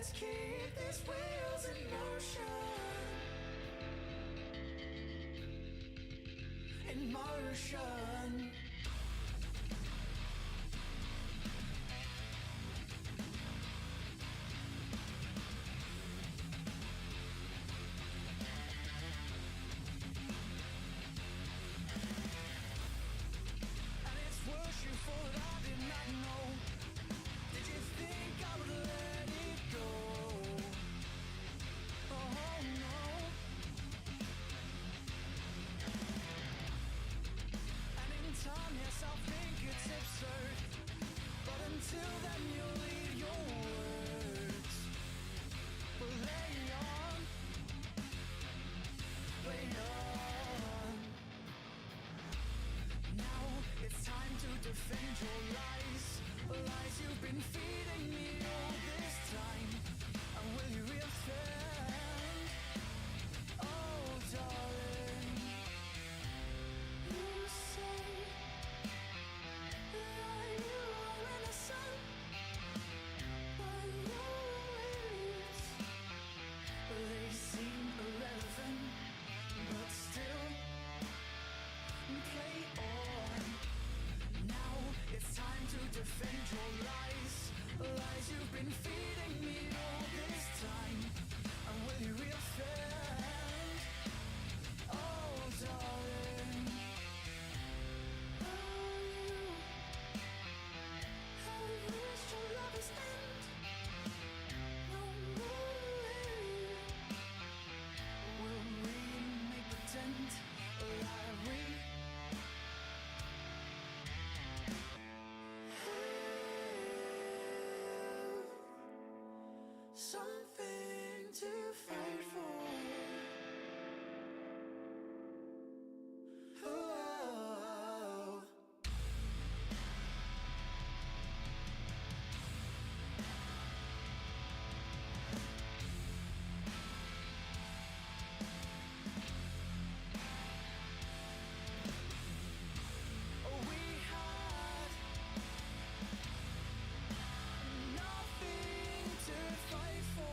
Let's keep these wheels in motion. In motion. You thought I did not know. Did you think I would let it go? Oh no. And in time, yes, I'll think it's absurd, but until then you'll leave your words. But lay on, play on. Now it's time to defend your lies, lies you've been feeding me all this time. And will you reoffend? Oh darling, you say that you are innocent, but your words, they seem irrelevant, but still play on. Now it's time to defend your lies, lies you've been feeding me all this time. And will you reoffend? Oh darling, have you reached your lover's end? No more. Will we make pretend like we something to fight for? Oh. We had nothing to fight for.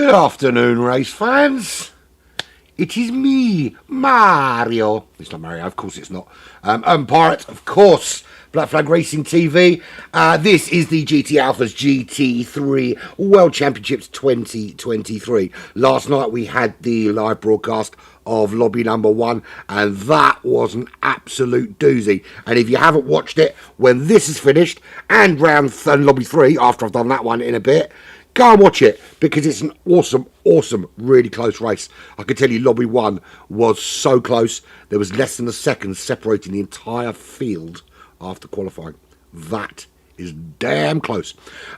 Good afternoon, race fans. It is me, Mario. It's not Mario, of course it's not. Pirate, of course. Black Flag Racing TV. This is the GT Alpha's GT3 World Championships 2023. Last night we had the live broadcast of lobby number 1, and that was an absolute doozy. And if you haven't watched it, when this is finished, and lobby 3, after I've done that one in a bit, go and watch it, because it's an awesome, really close race. I can tell you lobby 1 was so close. There was less than a second separating the entire field after qualifying. That is damn close.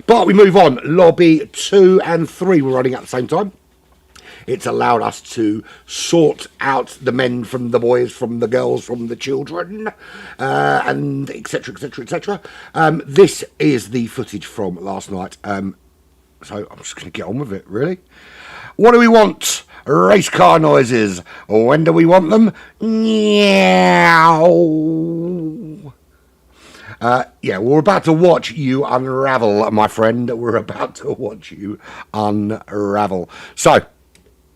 But we move on. Lobby 2 and 3 were running at the same time. It's allowed us to sort out the men from the boys, from the girls, from the children, and etc, etc, etc. This is the footage from last night. So I'm just going to get on with it, really. What do we want? Race car noises. When do we want them? Meow. Yeah, we're about to watch you unravel, my friend. We're about to watch you unravel. So,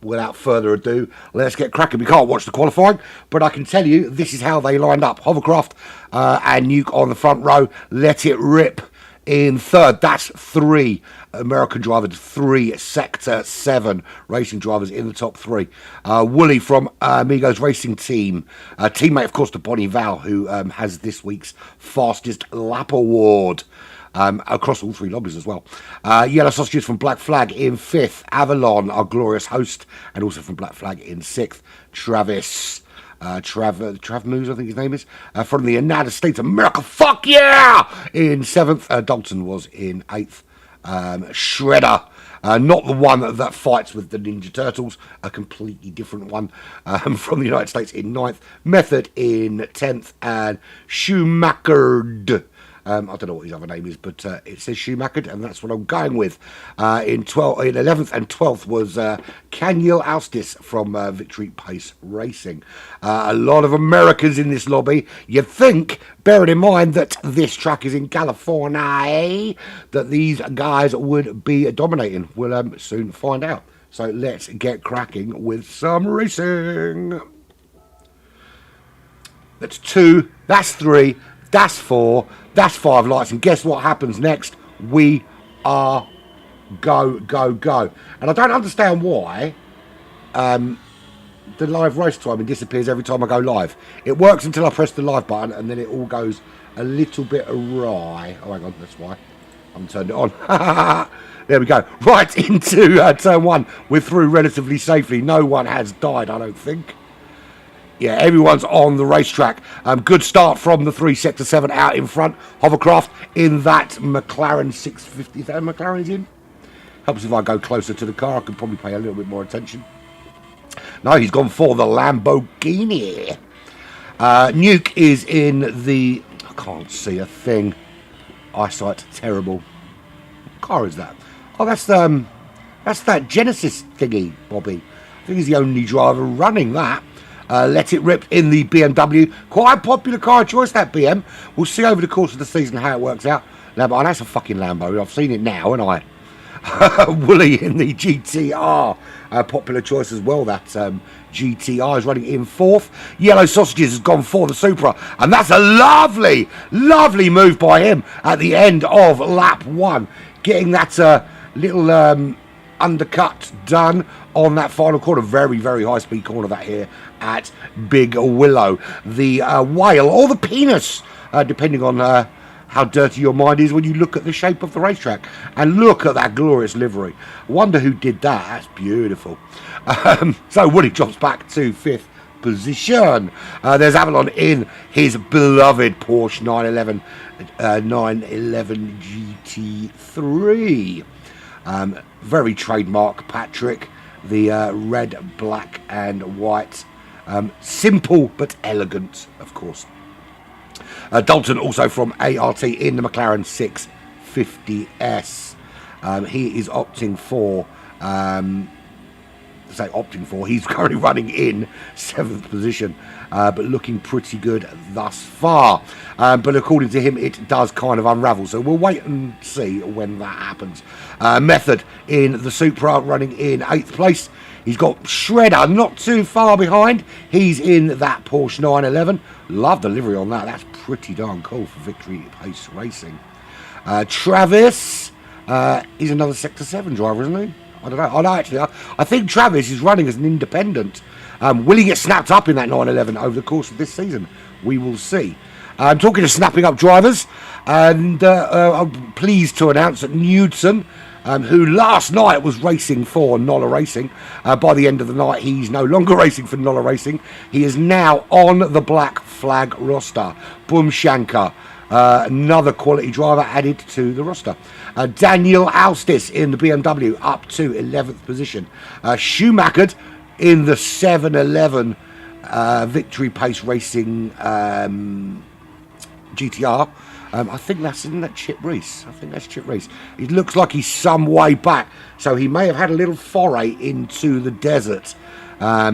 without further ado, let's get cracking. We can't watch the qualifying, but I can tell you this is how they lined up. Hovercraft and Nuke on the front row. Let it rip in third. That's 3 American drivers, 3 Sector 7 racing drivers in the top 3. Wooly from Amigos Racing Team, teammate, of course, to Bonnie Val, who has this week's Fastest Lap Award. Across all 3 lobbies as well. Yellow Sausages from Black Flag in 5th. Avalon, our glorious host, and also from Black Flag in 6th. Travis, Trav Moose, I think his name is, from the United States of America, fuck yeah, in 7th. Dalton was in 8th. Shredder, not the one that fights with the Ninja Turtles, a completely different one, from the United States in 9th. Method in 10th, and Schumacher. I don't know what his other name is, but it says Schumacher, and that's what I'm going with. In 11th and 12th was Kaniel Austis from Victory Pace Racing. A lot of Americans in this lobby. You'd think, bearing in mind that this track is in California, that these guys would be dominating. We'll soon find out. So let's get cracking with some racing. That's 2, that's 3, that's 4, that's 5 lights, and guess what happens next? We are go. And I don't understand why the live race timing disappears every time I go live. It works until I press the live button, and then it all goes a little bit awry. Oh, hang on, that's why. I haven't turned it on. There we go. Right into turn 1. We're through relatively safely. No one has died, I don't think. Yeah, everyone's on the racetrack. Good start from the 3 Sector 7 out in front. Hovercraft in that McLaren 650. Is that a McLaren is in? Helps if I go closer to the car. I could probably pay a little bit more attention. No, he's gone for the Lamborghini. Nuke is in the... I can't see a thing. Eyesight terrible. What car is that? Oh, that's that Genesis thingy, Bobby. I think he's the only driver running that. Let It Rip in the BMW. Quite a popular car choice, that BM. We'll see over the course of the season how it works out. Now, but that's a fucking Lambo. I've seen it now, and I. Wooly in the GTR. Popular choice as well, that GTR is running in 4th. Yellow Sausages has gone for the Supra. And that's a lovely move by him at the end of lap 1. Getting that little undercut done on that final corner. Very high speed corner that here at Big Willow. The whale or the penis, depending on how dirty your mind is when you look at the shape of the racetrack. And look at that glorious livery. Wonder who did that. That's beautiful. So Woody drops back to 5th position. There's Avalon in his beloved Porsche 911 GT3. Very trademark Patrick, the red, black and white. Simple but elegant, of course. Dalton also from ART in the McLaren 650S. He is opting for say opting for. He's currently running in 7th position, but looking pretty good thus far. But according to him, it does kind of unravel. So we'll wait and see when that happens. Method in the Supra running in 8th place. He's got Shredder not too far behind. He's in that Porsche 911. Love the livery on that. That's pretty darn cool for Victory Pace Racing. Travis, he's another Sector 7 driver, isn't he? I don't know. Oh, no, actually, I think Travis is running as an independent. Will he get snapped up in that 911 over the course of this season? We will see. I'm talking of snapping up drivers, and I'm pleased to announce that Newton, who last night was racing for Nola Racing, by the end of the night he's no longer racing for Nola Racing. He is now on the Black Flag roster. Boomshanker, another quality driver added to the roster. Daniel Alstis in the BMW up to 11th position. Schumacher in the 711 Victory Pace Racing GTR. I think that's, isn't that Chip Reese? I think that's Chip Reese. It looks like he's some way back, so he may have had a little foray into the desert.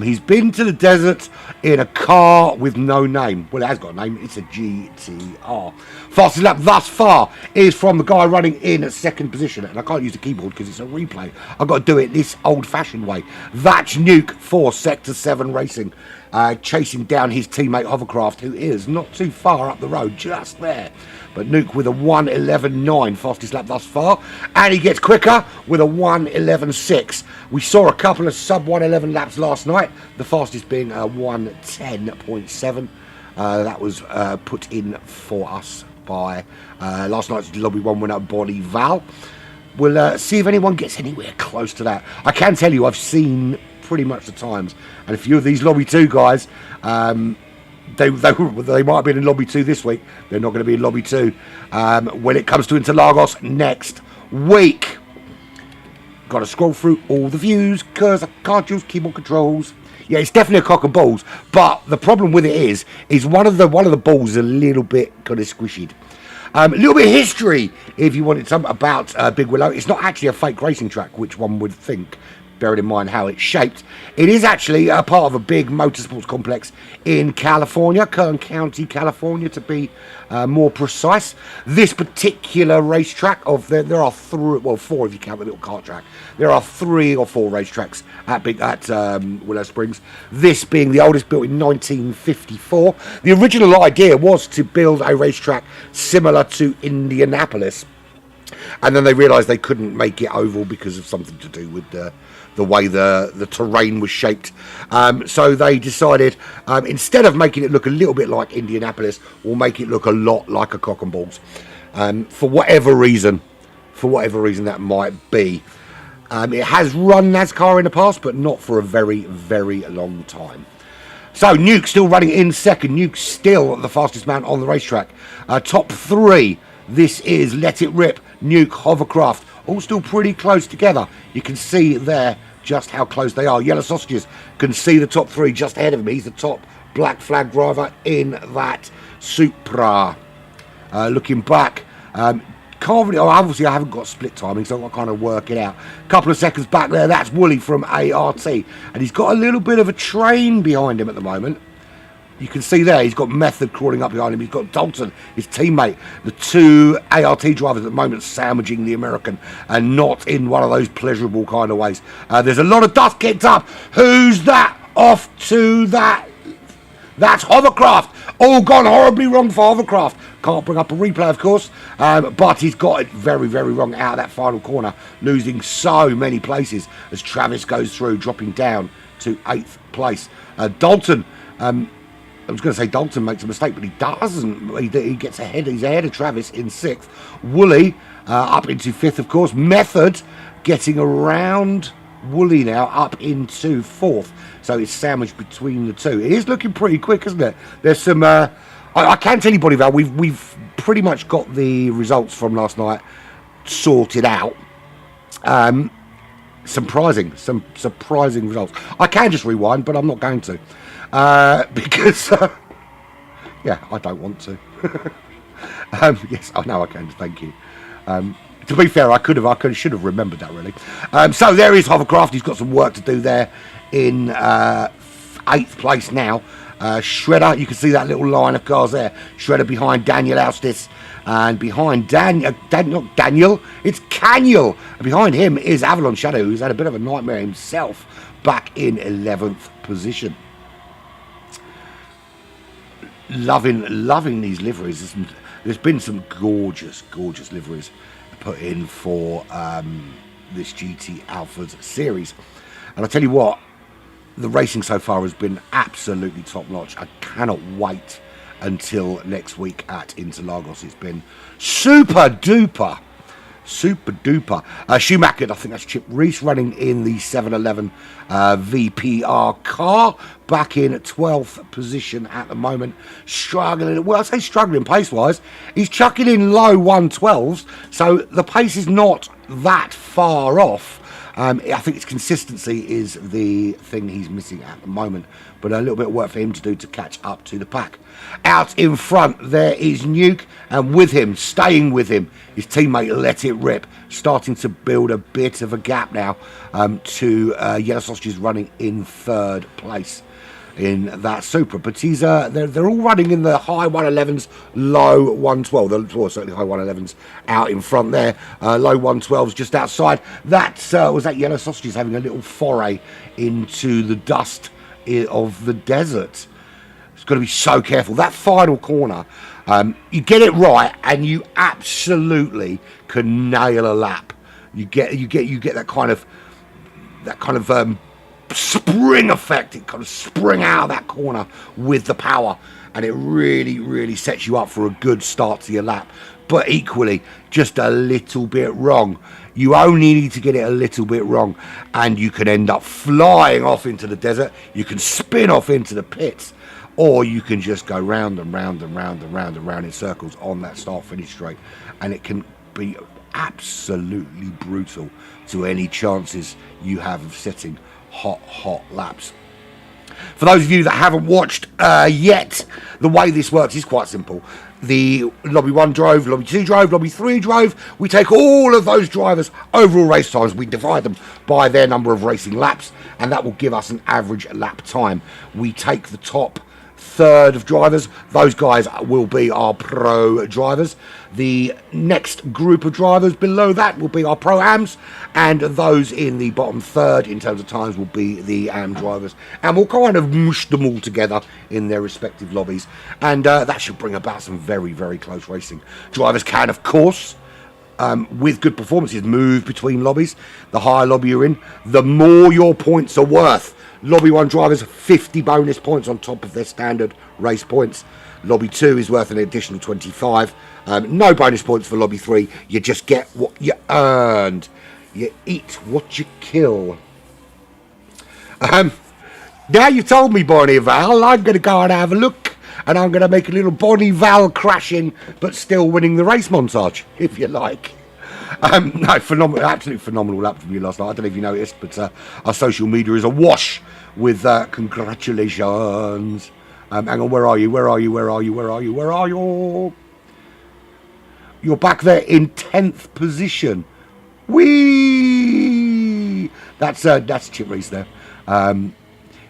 He's been to the desert in a car with no name. Well, it has got a name. It's a GTR. Fastest lap thus far is from the guy running in at 2nd position. And I can't use the keyboard because it's a replay. I've got to do it this old-fashioned way. That's Nuke for Sector 7 Racing. Chasing down his teammate Hovercraft, who is not too far up the road, just there. But Nuke with a 1:11.9, fastest lap thus far. And he gets quicker with a 1:11.6. We saw a couple of sub 1:11 laps last night, the fastest being a 1:10.7. That was put in for us by last night's Lobby 1 winner, Bonnie Val. We'll see if anyone gets anywhere close to that. I can tell you I've seen pretty much the times, and a few of these Lobby 2 guys, they might have been in Lobby 2 this week. They're not going to be in Lobby 2 when it comes to Interlagos next week. Got to scroll through all the views because I can't use keyboard controls. Yeah, it's definitely a cock and balls, but the problem with it is one of the balls is a little bit kind of squished. A little bit of history, if you wanted something about Big Willow. It's not actually a fake racing track, which one would think, bearing in mind how it's shaped. It is actually a part of a big motorsports complex in California, Kern County, California, to be more precise. This particular racetrack, there are four if you count the little kart track. There are 3 or 4 racetracks at Willow Springs. This being the oldest, built in 1954. The original idea was to build a racetrack similar to Indianapolis, and then they realised they couldn't make it oval because of something to do with the way the terrain was shaped. So they decided, instead of making it look a little bit like Indianapolis, we'll make it look a lot like a cock and balls. For whatever reason that might be. It has run NASCAR in the past, but not for a very, very long time. So Nuke still running in 2nd. Nuke still the fastest man on the racetrack. Top 3, this is Let It Rip, Nuke, Hovercraft, all still pretty close together. You can see there just how close they are. Yellow Sausages can see the top 3 just ahead of him. He's the top Black Flag driver in that Supra. Looking back, obviously I haven't got split timing, so I've got to kind of work it out. A couple of seconds back there, that's Wooly from ART, and he's got a little bit of a train behind him at the moment. You can see there, he's got Method crawling up behind him. He's got Dalton, his teammate. The 2 ART drivers at the moment sandwiching the American, and not in one of those pleasurable kind of ways. There's a lot of dust kicked up. Who's that? Off to that. That's Hovercraft. All gone horribly wrong for Hovercraft. Can't bring up a replay, of course, but he's got it very, very wrong out of that final corner, losing so many places as Travis goes through, dropping down to 8th place. Dalton, I was going to say Dalton makes a mistake, but he doesn't. He gets ahead. He's ahead of Travis in 6th. Wooly up into 5th, of course. Method getting around Wooly now up into 4th. So it's sandwiched between the 2. It is looking pretty quick, isn't it? There's some... I can tell you, Bonnie Val, we've pretty much got the results from last night sorted out. Some surprising results. I can just rewind, but I'm not going to. Because, yeah, I don't want to. Yes, I know I can, thank you. To be fair, I should have remembered that really. So there is Hovercraft. He's got some work to do there in 8th place now. Shredder, you can see that little line of cars there. Shredder behind Daniel Oustis, and behind Daniel, it's Caniel. And behind him is Avalon Shadow, who's had a bit of a nightmare himself, back in 11th position. Loving these liveries. There's been some gorgeous liveries put in for this GT Alphas series, and I tell you what, the racing so far has been absolutely top notch. I cannot wait until next week at Interlagos. It's been super duper. Schumacher, I think that's Chip Reese, running in the 711 VPR car, back in 12th position at the moment. Struggling, well, I say struggling pace-wise. He's chucking in low 112s, so the pace is not that far off. I think its consistency is the thing he's missing at the moment, but a little bit of work for him to do to catch up to the pack. Out in front there is Nuke, and with him, staying with him, his teammate Let It Rip, starting to build a bit of a gap now to Yellow Sausages, running in 3rd place in that Supra. But he's they're all running in the high 111s, low 112. Well, certainly high 111s out in front there. Low 112s just outside. That was that Yellow Sausages having a little foray into the dust of the desert. It's got to be so careful. That final corner, you get it right, and you absolutely can nail a lap. You get that kind of spring effect. It kind of spring out of that corner with the power, and it really sets you up for a good start to your lap. But equally, just a little bit wrong. You only need to get it a little bit wrong, and you can end up flying off into the desert. You can spin off into the pits, or you can just go round and round in circles on that start-finish straight, and it can be absolutely brutal to any chances you have of setting hot laps. For those of you that haven't watched yet, the way this works is quite simple. The Lobby 1 drove, Lobby 2 drove, Lobby 3 drove. We take all of those drivers' overall race times, we divide them by their number of racing laps, and that will give us an average lap time. We take the top third of drivers. Those guys will be our pro drivers. The next group of drivers below that will be our pro-ams, and those in the bottom third in terms of times will be the am drivers, and we'll kind of mush them all together in their respective lobbies, and that should bring about some very close racing. Drivers can, of course, with good performances, move between lobbies. The higher lobby you're in, the more your points are worth. Lobby 1 drivers 50 bonus points on top of their standard race points. Lobby 2 is worth an additional 25. No bonus points for Lobby 3. You just get what you earned. You eat what you kill. Now you've told me, Bonnie Val, I'm going to go and have a look, and I'm going to make a little Bonnie Val crashing but still winning the race montage, if you like. No, absolutely phenomenal lap from you last night. I don't know if you noticed, but our social media is awash with congratulations. Hang on, where are you? You're back there in 10th position. Whee! That's Chip Reese there.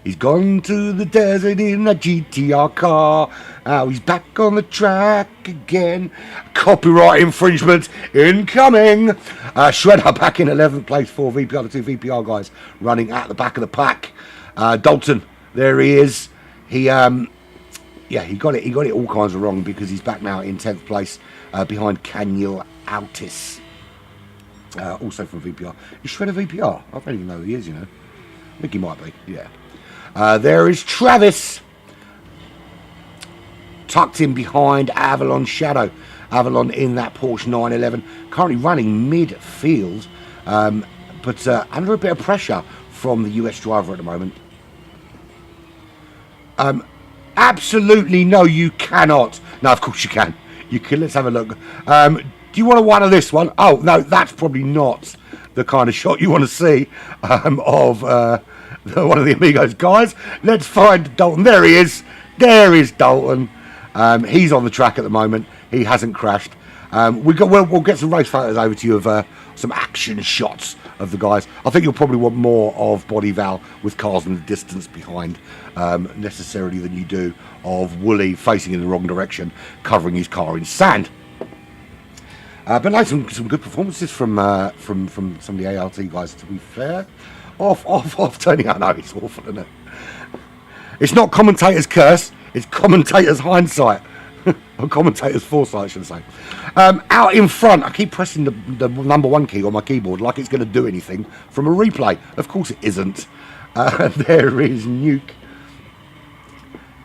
He's gone to the desert in a GTR car. He's back on the track again. Copyright infringement incoming. Shredder back in 11th place for VPR. The two VPR guys running at the back of the pack. Dalton, there he is. He got it. He got it all kinds of wrong because he's back now in 10th place behind Caniel Altis. Also from VPR. Is Shredder VPR? I don't even know who he is. I think he might be. Yeah. There is Travis, tucked in behind Avalon Shadow. Avalon in that Porsche 911, currently running midfield, but under a bit of pressure from the US driver at the moment. Absolutely no, you cannot. No, of course you can. You can. Let's have a look. Do you want a one of this one? Oh, no, that's probably not the kind of shot you want to see of... one of the Amigos guys. Let's find Dalton. There he is. There is Dalton. He's on the track at the moment. He hasn't crashed. We'll get some race photos over to you of some action shots of the guys. I think you'll probably want more of Body Val with cars in the distance behind necessarily than you do of Wooly facing in the wrong direction, covering his car in sand. But no, some good performances from some of the ART guys, to be fair. Off turning out. No, it's awful, isn't it? It's not commentator's curse, it's commentator's hindsight. Or commentator's foresight, I should say. Out in front, I keep pressing the number 1 key on my keyboard like it's going to do anything from a replay. Of course it isn't. There is Nuke.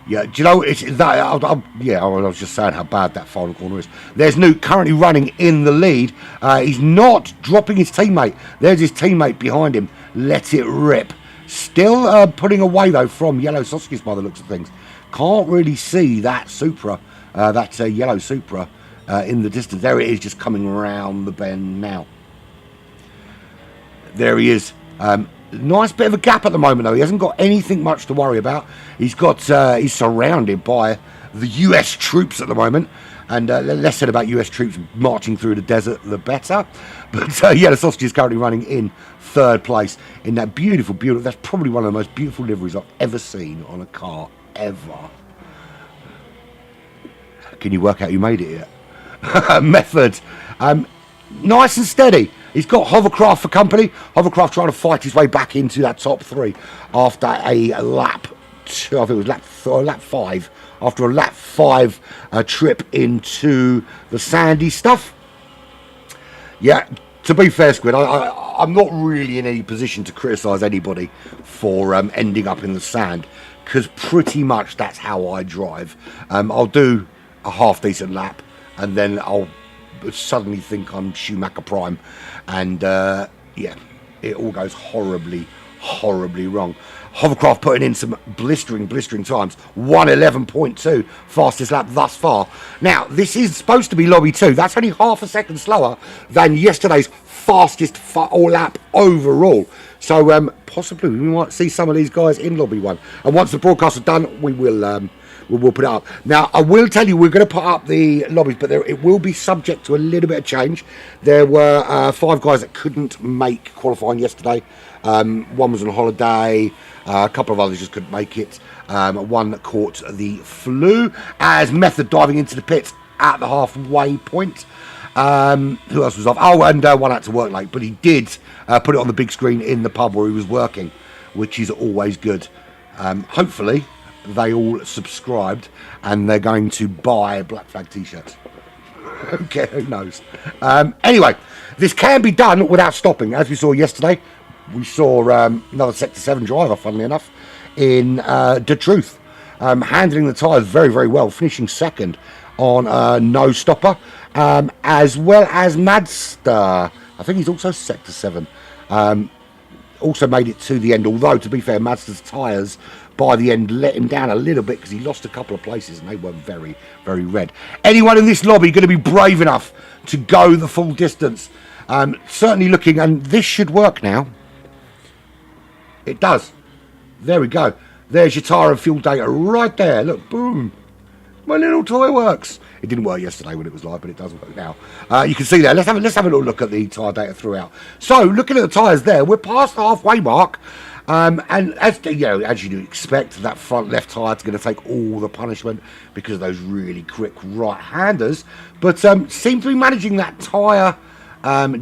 Yeah, do you know, it's that, I was just saying how bad that final corner is. There's Nuke currently running in the lead. He's not dropping his teammate. There's his teammate behind him. Let it rip. Still putting away, though, from Yellow Sausages by the looks of things. Can't really see that Supra, that yellow Supra in the distance. There it is, just coming around the bend now. There he is. Nice bit of a gap at the moment, though. He hasn't got anything much to worry about. He's surrounded by the US troops at the moment. And less said about US troops marching through the desert, the better. But Yellow Sausage is currently running in 3rd place in that beautiful, that's probably one of the most beautiful liveries I've ever seen on a car, ever. Can you work out who made it yet? Method. Nice and steady. He's got Hovercraft for company. Hovercraft trying to fight his way back into that top 3 after a lap, I think it was lap 5. After a lap 5 trip into the sandy stuff. Yeah, to be fair, Squid, I'm not really in any position to criticise anybody for ending up in the sand, because pretty much that's how I drive. I'll do a half-decent lap, and then I'll suddenly think I'm Schumacher Prime, and yeah, it all goes horribly wrong. Hovercraft putting in some blistering times. 1:11.2, fastest lap thus far. Now, this is supposed to be lobby 2. That's only half a second slower than yesterday's fastest lap overall. So possibly we might see some of these guys in lobby 1. And once the broadcast is done, we will put it up. Now, I will tell you, we're going to put up the lobbies, but it will be subject to a little bit of change. There were 5 guys that couldn't make qualifying yesterday. One was on holiday. A couple of others just couldn't make it. One that caught the flu as Method diving into the pits at the halfway point. Who else was off? Oh, and one had to work late, but he did put it on the big screen in the pub where he was working, which is always good. Hopefully they all subscribed and they're going to buy Black Flag t-shirts. Okay, who knows? Anyway, this can be done without stopping. As we saw yesterday, we saw another Sector 7 driver, funnily enough, in The Truth, handling the tyres very well, finishing 2nd on no stopper, as well as Madster. I think he's also Sector 7. Also made it to the end, although, to be fair, Madster's tyres by the end let him down a little bit because he lost a couple of places and they were very red. Anyone in this lobby going to be brave enough to go the full distance? Certainly looking, and this should work now. It does. There we go. There's your tyre and fuel data right there. Look, boom. My little toy works. It didn't work yesterday when it was live, but it does work now. You can see there. Let's have a little look at the tyre data throughout. So, looking at the tyres there, we're past the halfway mark. And as you expect, that front left tyre is going to take all the punishment because of those really quick right-handers. But seem to be managing that tyre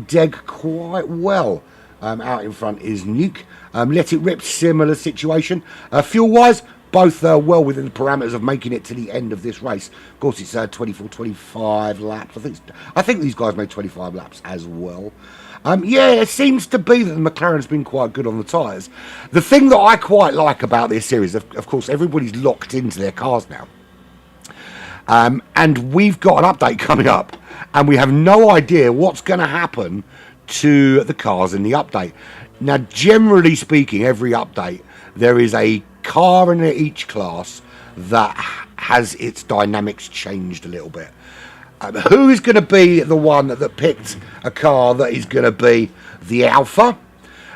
deg quite well. Out in front is Nuke. Let It Rip, similar situation. Fuel-wise, both well within the parameters of making it to the end of this race. Of course, it's 24-25 laps. I think these guys made 25 laps as well. Yeah, it seems to be that the McLaren's been quite good on the tyres. The thing that I quite like about this series, of course, everybody's locked into their cars now. And we've got an update coming up, and we have no idea what's going to happen to the cars in the update. Now, generally speaking, every update, there is a car in each class that has its dynamics changed a little bit. Who is going to be the one that picked a car that is going to be the Alpha?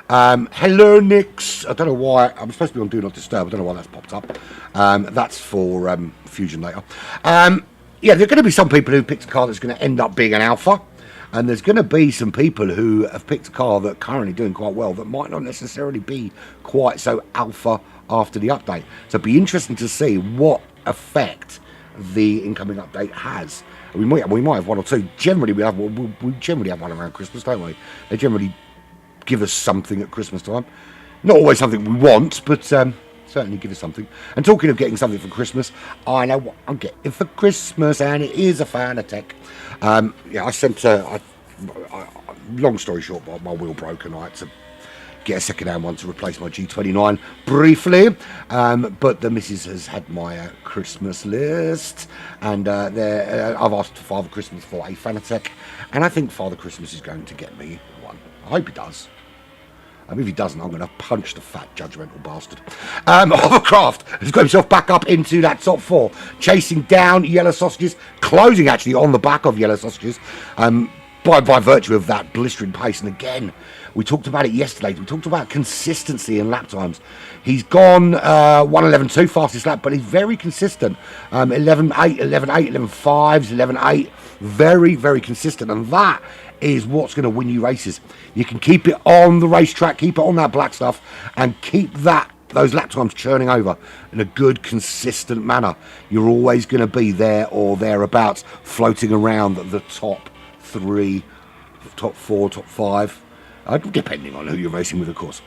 Hello, Nix. I don't know why. I'm supposed to be on Do Not Disturb. I don't know why that's popped up. That's for Fusion later. yeah, there are going to be some people who picked a car that's going to end up being an alpha. And there's going to be some people who have picked a car that are currently doing quite well that might not necessarily be quite so alpha after the update. So it'd be interesting to see what effect the incoming update has. We might have one or two. Generally, we generally have one around Christmas, don't we? They generally give us something at Christmas time. Not always something we want, but certainly give us something. And talking of getting something for Christmas, I know what I'm getting for Christmas, and it is a Fanatec. Yeah, I sent long story short, my wheel broke and I had to get a second-hand one to replace my G29 briefly. But the missus has had my Christmas list, and I've asked Father Christmas for a Fanatec, and I think Father Christmas is going to get me one. I hope he does. If he doesn't, I'm going to punch the fat, judgmental bastard. Hovercraft has got himself back up into that top four, chasing down Yellow Sausages, closing actually on the back of Yellow Sausages, by virtue of that blistering pace. And again, we talked about it yesterday. We talked about consistency in lap times. He's gone 1:11.2 fastest lap, but he's very consistent. 11.8, 11.8, 11.5s, 11.8. Very, very consistent. And that is what's going to win you races. You can keep it on the racetrack, keep it on that black stuff, and keep those lap times churning over in a good, consistent manner. You're always going to be there or thereabouts, floating around the top 3, top 4, top 5, depending on who you're racing with, of course.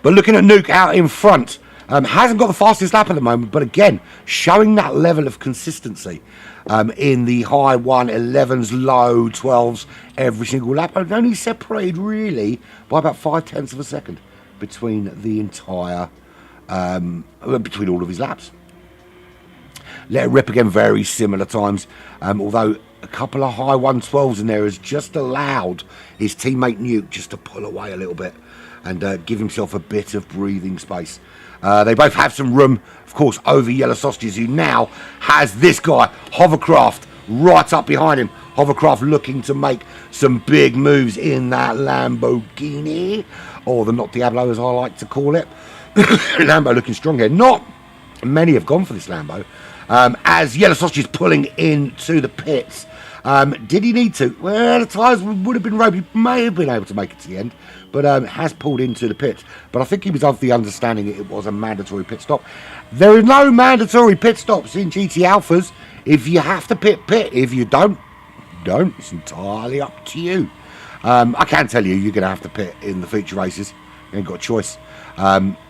But looking at Nuke out in front, hasn't got the fastest lap at the moment, but again, showing that level of consistency in the high 1:11s, low 12s every single lap. And only separated really by about 0.5 of a second between the entire, between all of his laps. Let it rip again, very similar times, although a couple of high 112s in there has just allowed his teammate Nuke just to pull away a little bit and give himself a bit of breathing space. They both have some room, of course, over Yellow Sausages, who now has this guy, Hovercraft, right up behind him. Hovercraft looking to make some big moves in that Lamborghini, or the Not Diablo as I like to call it. Lambo looking strong here. Not many have gone for this Lambo. As Yellow Sausage is pulling into the pits. Did he need to? Well, the tyres would have been roped. He may have been able to make it to the end, but has pulled into the pits. But I think he was of the understanding it was a mandatory pit stop. There are no mandatory pit stops in GT Alphas. If you have to pit. If you don't. It's entirely up to you. I can tell you're going to have to pit in the feature races. You ain't got a choice.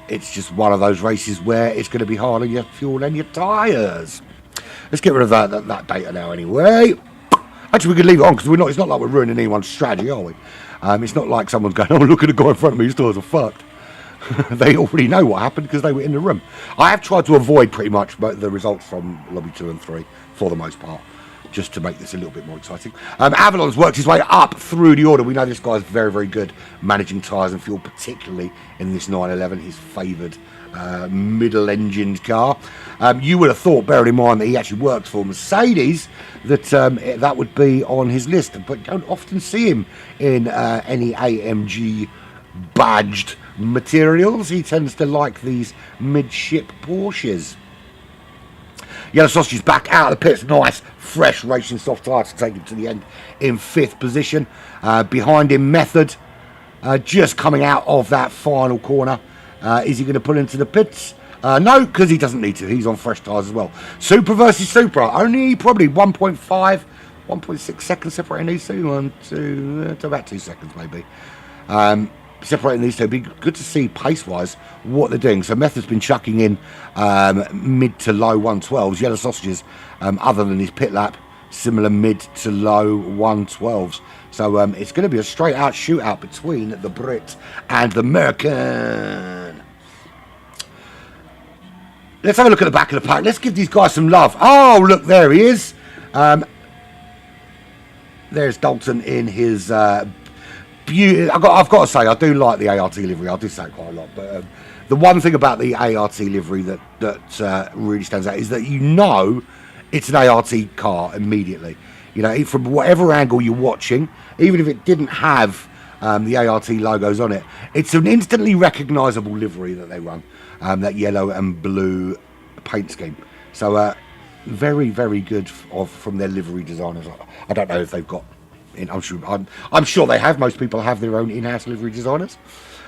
It's just one of those races where it's going to be hard on your fuel and your tyres. Let's get rid of that data now anyway. Actually, we could leave it on because it's not like we're ruining anyone's strategy, are we? It's not like someone's going, oh, look at the guy in front of me, his tyres are fucked. They already know what happened because they were in the room. I have tried to avoid pretty much the results from Lobby 2 and 3 for the most part, just to make this a little bit more exciting. Avalon's worked his way up through the order. We know this guy's very, very good managing tyres and fuel, particularly in this 911, his favoured middle-engined car. You would have thought, bearing in mind that he actually worked for Mercedes, that that would be on his list, but don't often see him in any AMG badged materials. He tends to like these midship Porsches. Yellow Sausage is back out of the pits. Nice, fresh racing soft tyres to take him to the end in 5th position. Behind him, Method, just coming out of that final corner. Is he going to pull into the pits? No, because he doesn't need to. He's on fresh tyres as well. Supra versus Supra. Only probably 1.5, 1.6 seconds separating these two. To about 2 seconds maybe. Separating these two. It'd be good to see pace-wise what they're doing. So Method's been chucking in mid to low 112s. Yellow Sausages, other than his pit lap, similar mid to low 112s. So it's going to be a straight-out shootout between the Brit and the American. Let's have a look at the back of the pack. Let's give these guys some love. Oh, look, there he is. There's Dalton in his beauty. I've got to say, I do like the ART livery. I do say it quite a lot. But the one thing about the ART livery that really stands out is that you know it's an ART car immediately. You know, from whatever angle you're watching, even if it didn't have the ART logos on it, it's an instantly recognisable livery that they run, that yellow and blue paint scheme. So very, very good from their livery designers. I don't know if they've got. I'm sure they have. Most people have their own in-house livery designers.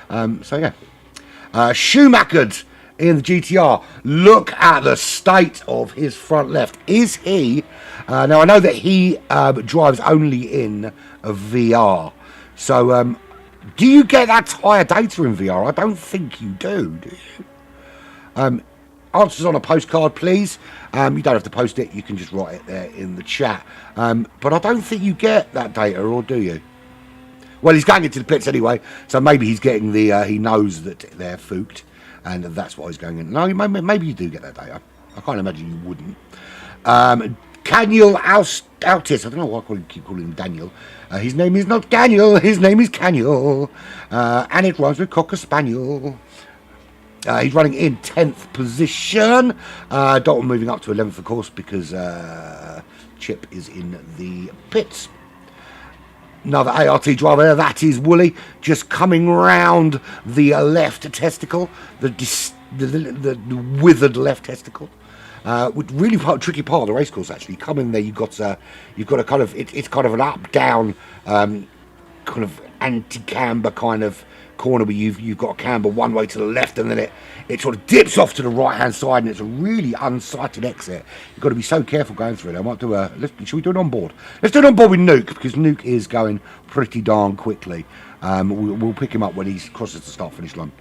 So yeah, Schumacher's in the GTR. Look at the state of his front left. Is he? Now I know that he drives only in a VR. So do you get that tyre data in VR? I don't think you do you? Answers on a postcard, please. You don't have to post it. You can just write it there in the chat. But I don't think you get that data, or do you? Well, he's going into the pits anyway, so maybe he's getting the... he knows that they're fooked, and that's why he's going in. No, maybe you do get that data. I can't imagine you wouldn't. Daniel Altis. I don't know why I keep calling him Daniel. His name is not Daniel. His name is Caniel. And it rhymes with Cocker Spaniel. He's running in 10th position. Dalton moving up to 11th, of course, because Chip is in the pits. Another ART driver there. That is Wooly, just coming round the left testicle, the withered left testicle. Really tricky part of the race course, actually. Come in there, you've got a kind of it's kind of an up down kind of anti-camber kind of corner where you've got a camber one way to the left, and then it sort of dips off to the right hand side, and it's a really unsighted exit. You've got to be so careful going through it. I might do should we do it on board? Let's do it on board with Nuke, because Nuke is going pretty darn quickly. We'll pick him up when he crosses the start finish line.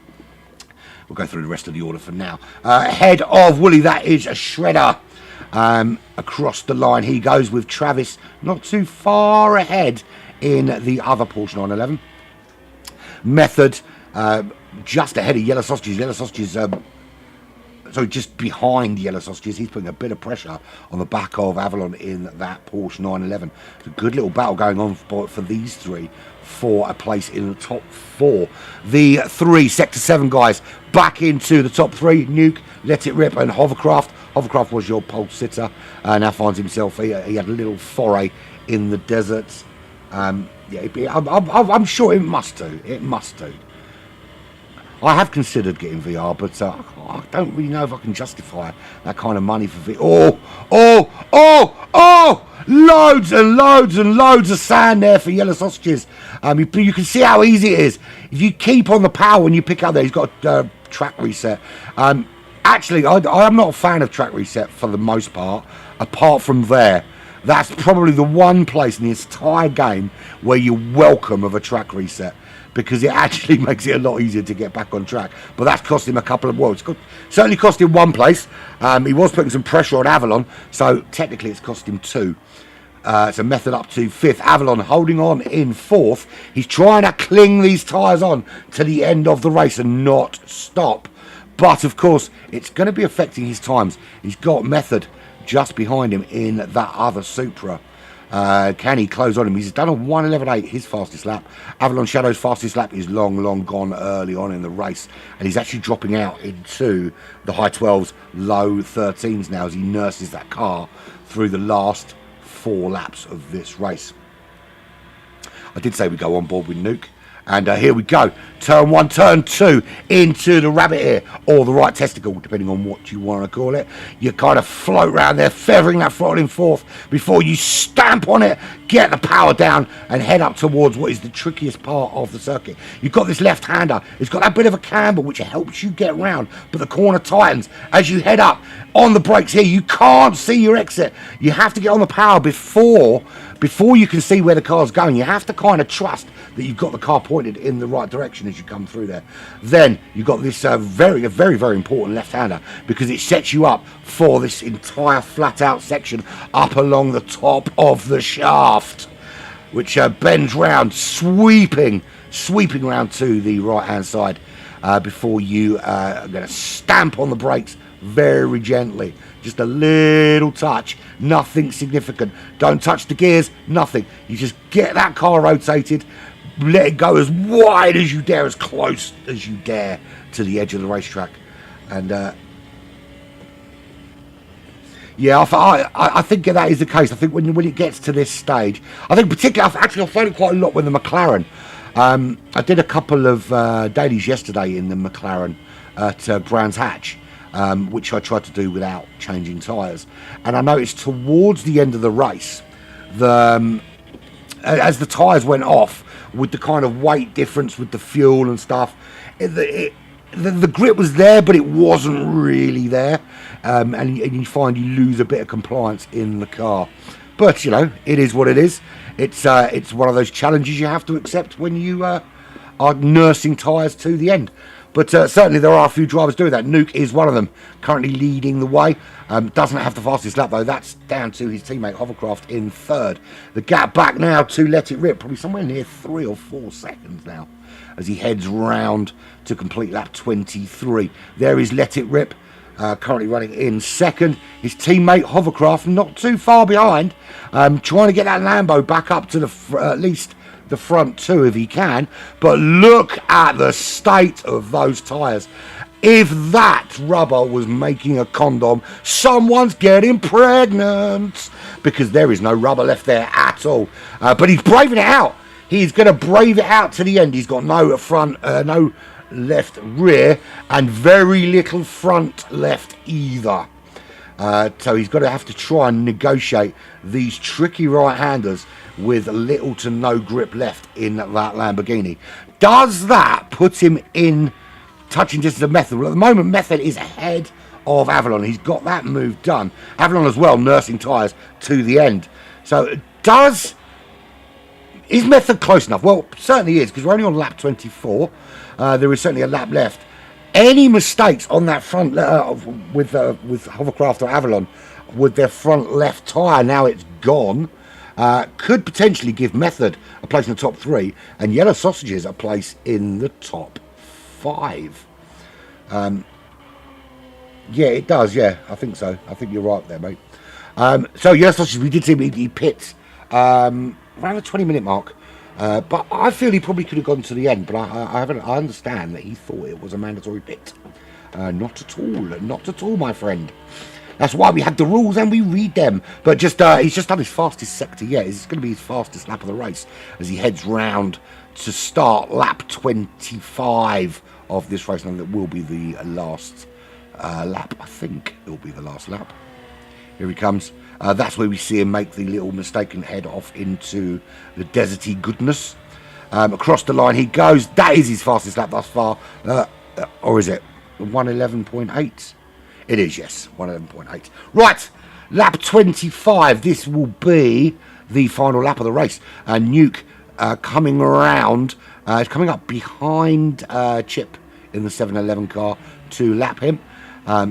We'll go through the rest of the order for now. Ahead of Wooly, that is a shredder. Across the line he goes with Travis, not too far ahead in the other Porsche 911. Method just ahead of Yellow Sausages. Yellow Sausages, sorry, just behind Yellow Sausages. He's putting a bit of pressure on the back of Avalon in that Porsche 911. It's a good little battle going on for these three for a place in the top four. The three Sector 7 guys back into the top three. Nuke, Let It Rip, and Hovercraft. Hovercraft was your pole sitter. Now finds himself, he had a little foray in the deserts. Yeah, I'm sure it must do. It must do. I have considered getting VR, but I don't really know if I can justify that kind of money for VR. Oh! Loads and loads and loads of sand there for Yellow Sausages. You can see how easy it is. If you keep on the power when you pick up there, he's got a track reset. Actually, I am not a fan of track reset for the most part, apart from there. That's probably the one place in the entire game where you're welcome of a track reset, because it actually makes it a lot easier to get back on track. But that's cost him a couple of certainly cost him one place. He was putting some pressure on Avalon, so technically it's cost him two. It's a Method up to 5th. Avalon holding on in 4th. He's trying to cling these tyres on to the end of the race and not stop. But of course, it's going to be affecting his times. He's got Method just behind him in that other Supra. Can he close on him? He's done a 1:11.8, his fastest lap. Avalon Shadow's fastest lap is long gone early on in the race, and he's actually dropping out into the high 12s, low 13s now as he nurses that car through the last 4 laps of this race. I did say we go on board with Nuke. And here we go. Turn 1, turn 2 into the rabbit ear, or the right testicle, depending on what you want to call it. You kind of float around there, feathering that throttle in 4th before you stamp on it, get the power down, and head up towards what is the trickiest part of the circuit. You've got this left-hander. It's got that bit of a camber which helps you get round, but the corner tightens. As you head up on the brakes here, you can't see your exit. You have to get on the power before you can see where the car's going. You have to kind of trust that you've got the car pointed in the right direction as you come through there. Then you've got this very important left-hander, because it sets you up for this entire flat-out section up along the top of the shaft, which bends round, sweeping round to the right-hand side before you are going to stamp on the brakes very gently. Just a little touch, nothing significant. Don't touch the gears, nothing. You just get that car rotated, let it go as wide as you dare, as close as you dare to the edge of the racetrack. And yeah, I think that is the case. I think when it gets to this stage, I think particularly, I find it quite a lot with the McLaren. I did a couple of dailies yesterday in the McLaren at Brands Hatch. which I tried to do without changing tyres. And I noticed towards the end of the race, as the tyres went off, with the kind of weight difference with the fuel and stuff, the grip was there, but it wasn't really there, and you find you lose a bit of compliance in the car. But you know, it is what it is. It's one of those challenges you have to accept when you are nursing tyres to the end. But certainly there are a few drivers doing that. Nuke is one of them, currently leading the way. Doesn't have the fastest lap though. That's down to his teammate Hovercraft in third. The gap back now to Let It Rip, probably somewhere near 3 or 4 seconds now, as he heads round to complete lap 23. There is Let It Rip, currently running in second. His teammate Hovercraft not too far behind, trying to get that Lambo back up to at least the front two if he can. But look at the state of those tyres. If that rubber was making a condom, someone's getting pregnant, because there is no rubber left there at all. But he's braving it out. He's going to brave it out to the end. He's got no front, no left rear, and very little front left either. So he's got to have to try and negotiate these tricky right-handers with little to no grip left in that Lamborghini. Does that put him in touching distance of Method? Well, at the moment, Method is ahead of Avalon. He's got that move done. Avalon as well, nursing tyres to the end. So is Method close enough? Well, certainly is, because we're only on lap 24. There is certainly a lap left. Any mistakes on that front with Hovercraft or Avalon with their front left tyre, now it's gone, could potentially give Method a place in the top 3 and Yellow Sausages a place in the top 5. Yeah, it does. Yeah, I think so. I think you're right there, mate. So Yellow Sausages, we did see him. He pits around the 20-minute mark. But I feel he probably could have gone to the end. But I understand that he thought it was a mandatory pit. Not at all. Not at all, my friend. That's why we had the rules and we read them. But he's just done his fastest sector yet. It's going to be his fastest lap of the race as he heads round to start lap 25 of this race. And that will be the last lap. I think it will be the last lap. Here he comes. That's where we see him make the little mistake and head off into the deserty goodness. Across the line he goes. That is his fastest lap thus far. Or is it 1:11.8? It is, yes, 1:11.8. Right, lap 25. This will be the final lap of the race. Nuke coming around. Is coming up behind Chip in the 711 car to lap him.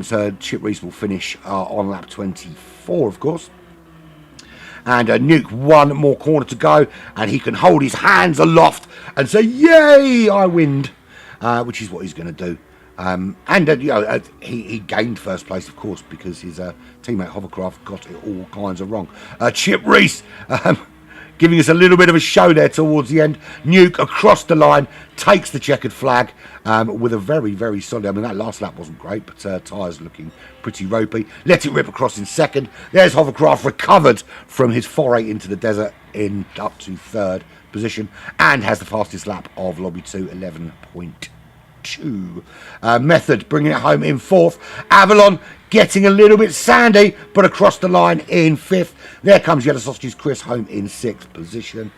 So Chip Reese will finish on lap 24, of course. And Nuke, one more corner to go, and he can hold his hands aloft and say, "Yay, I win," which is what he's going to do. He gained first place, of course, because his teammate Hovercraft got it all kinds of wrong. Chip Reese giving us a little bit of a show there towards the end. Nuke across the line, takes the checkered flag with a very, very solid. I mean, that last lap wasn't great, but tyres looking pretty ropey. Let It Rip across in second. There's Hovercraft recovered from his foray into the desert in up to third position and has the fastest lap of Lobby 2, 11.2. Method bringing it home in fourth. Avalon getting a little bit sandy, but across the line in fifth. There comes Yellow Sausages Chris home in sixth position.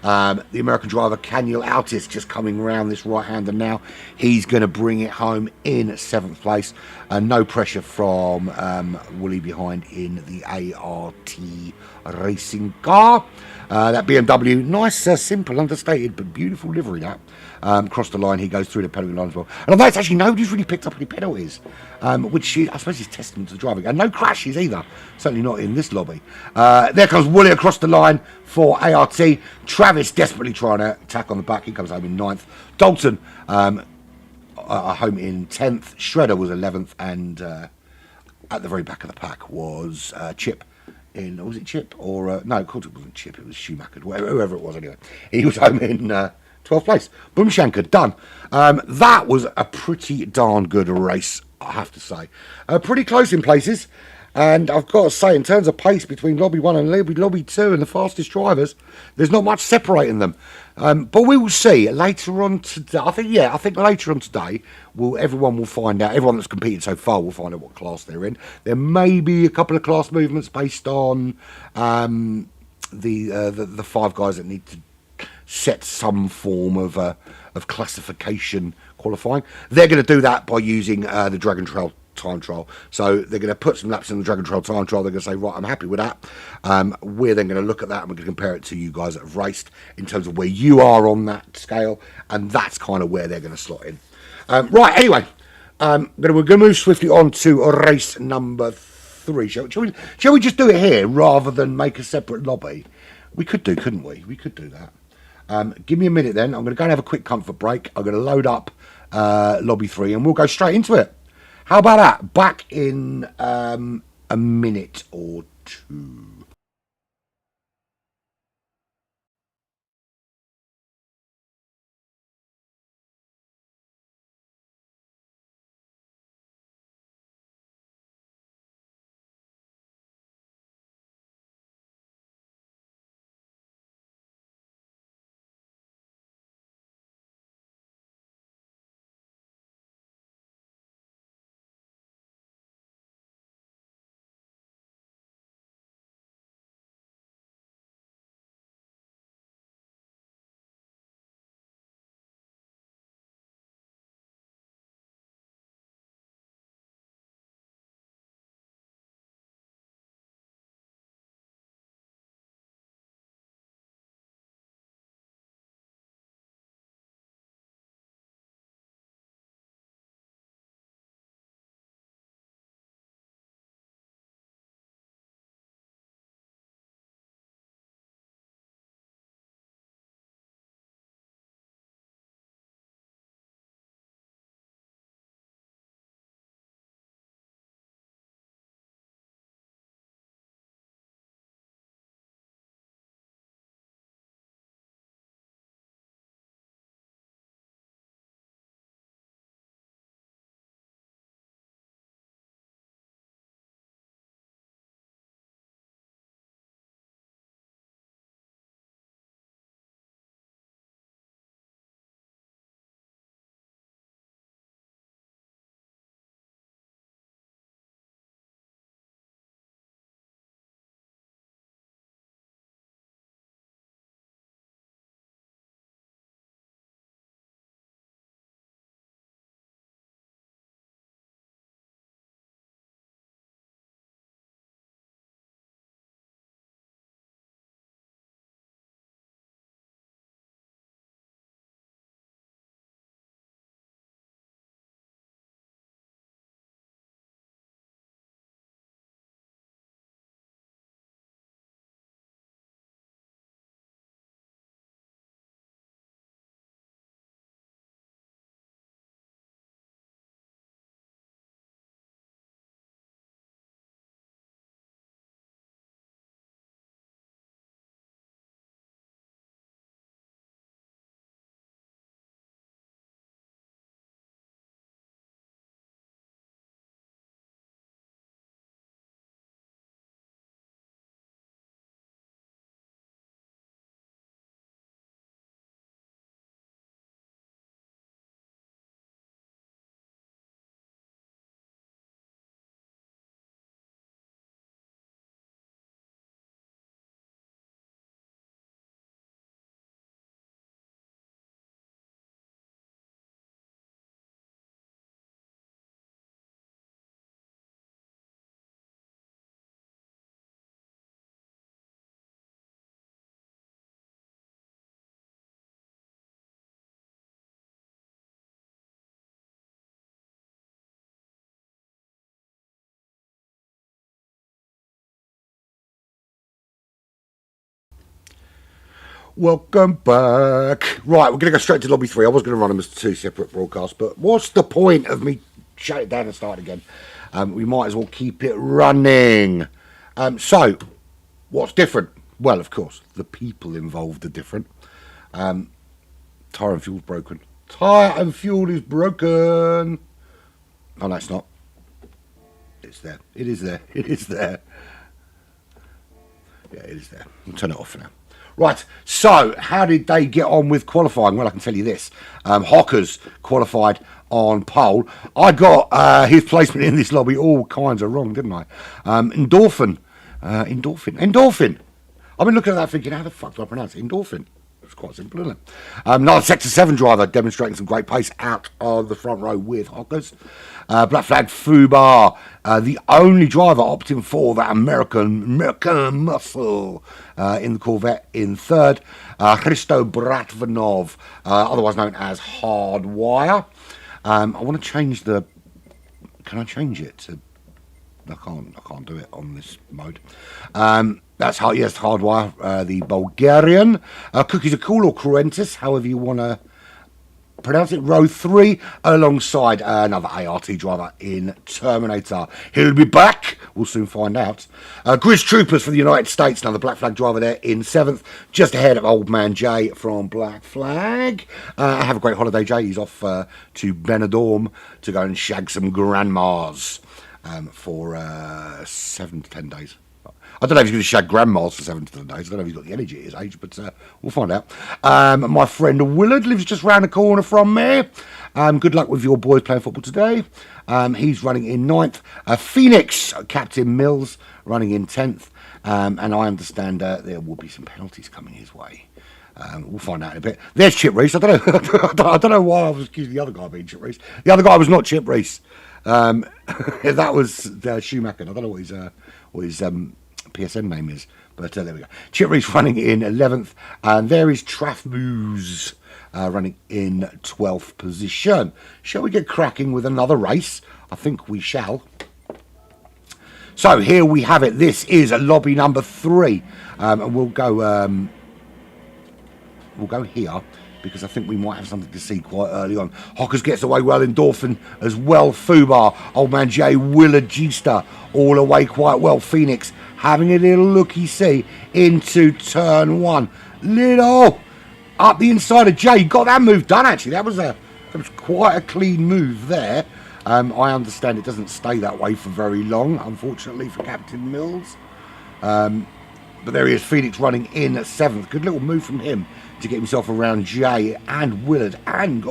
The American driver Caniel Altis just coming around this right-hander now. He's going to bring it home in seventh place. No pressure from Wooly behind in the ART racing car. That BMW, nice, simple, understated, but beautiful livery that. Across the line, he goes through the penalty line as well. And although it's actually nobody's really picked up any penalties, which I suppose is testament to the driving. And no crashes either, certainly not in this lobby. There comes Wooly across the line for ART. Travis desperately trying to attack on the back. He comes home in ninth. Dalton home in 10th. Shredder was 11th. And at the very back of the pack was Chip. Was it Chip? Or no, of course it wasn't Chip. It was Schumacher. Whoever it was anyway. He was home in 12th place. Boomshanker, done. That was a pretty darn good race, I have to say. Pretty close in places. And I've got to say, in terms of pace between Lobby 1 and Lobby 2 and the fastest drivers, there's not much separating them. But we will see later on today. I think later on today, everyone will find out. Everyone that's competed so far will find out what class they're in. There may be a couple of class movements based on the five guys that need to set some form of classification qualifying. They're going to do that by using the Dragon Trail time trial. So they're going to put some laps in the Dragon Trail time trial. They're going to say, right, I'm happy with that. We're then going to look at that and we're going to compare it to you guys that have raced in terms of where you are on that scale, and that's kind of where they're going to slot in. Right, anyway, we're going to move swiftly on to race number 3. Shall we just do it here rather than make a separate lobby? We could do, couldn't we? We could do that. Give me a minute then. I'm going to go and have a quick comfort break. I'm going to load up lobby 3 and we'll go straight into it. How about that? Back in a minute or two. Welcome back. Right, we're going to go straight to lobby 3. I was going to run them as 2 separate broadcasts, but what's the point of me shut it down and start again? We might as well keep it running. So, what's different? Well, of course, the people involved are different. Tyre and fuel's broken. Tyre and fuel is broken. Oh, no, it's not. It's there. It is there. It is there. Yeah, it is there. I'll turn it off for now. Right, so how did they get on with qualifying? Well, I can tell you this. Hockers qualified on pole. I got his placement in this lobby all kinds of wrong, didn't I? Endorphin. I've been looking at that thinking, how the fuck do I pronounce it? Endorphin. It's quite simple, isn't it? Another Sector 7 driver demonstrating some great pace out of the front row with Hockers. Black Flag Fubar, the only driver opting for that American muscle in the Corvette in third. Hristo Bratvanov, otherwise known as Hardwire. I want to change the... Can I change it to... I can't do it on this mode. That's Hardwire, the Bulgarian. Cookies are cool, or Cruentus, however you want to pronounce it. Row 3, alongside another ART driver in Terminator. He'll be back. We'll soon find out. Grizz Troopers for the United States, another Black Flag driver there in 7th, just ahead of Old Man Jay from Black Flag. Have a great holiday, Jay. He's off to Benidorm to go and shag some grandmas for 7 to 10 days. I don't know if he's going to shag grandmas for 7 to 10 days. I don't know if he's got the energy at his age, but we'll find out. My friend Willard lives just round the corner from me. Good luck with your boys playing football today. He's running in 9th. Phoenix, Captain Mills, running in 10th. And I understand there will be some penalties coming his way. We'll find out in a bit. There's Chip Reese. I don't know. I don't know why I was accusing the other guy of being Chip Reese. The other guy was not Chip Reese. That was Schumacher. I don't know what his PSN name is, but there we go. Chip Reese running in 11th, and there is Trafmoose running in 12th position. Shall we get cracking with another race? I think we shall. So here we have it. This is lobby number 3, and we'll go here, because I think we might have something to see quite early on. Hockers gets away well, Endorphin as well, Fubar, Old Man Jay, Willard Gista, all away quite well. Phoenix having a little looky-see into turn 1. Little up the inside of Jay. Got that move done, actually. That was quite a clean move there. I understand it doesn't stay that way for very long, unfortunately, for Captain Mills. But there he is, Phoenix running in 7th. Good little move from him to get himself around Jay and Willard and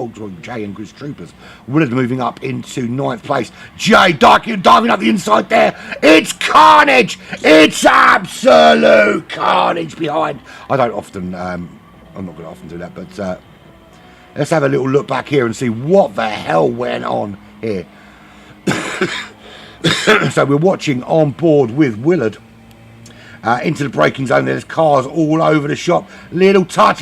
Jay and Grizz Troopers. Willard moving up into 9th place. Jay diving up the inside there. It's carnage. It's absolute carnage behind. I don't often, I'm not going to often do that, but let's have a little look back here and see what the hell went on here. So we're watching on board with Willard. Into the braking zone. There's cars all over the shop. Little touch,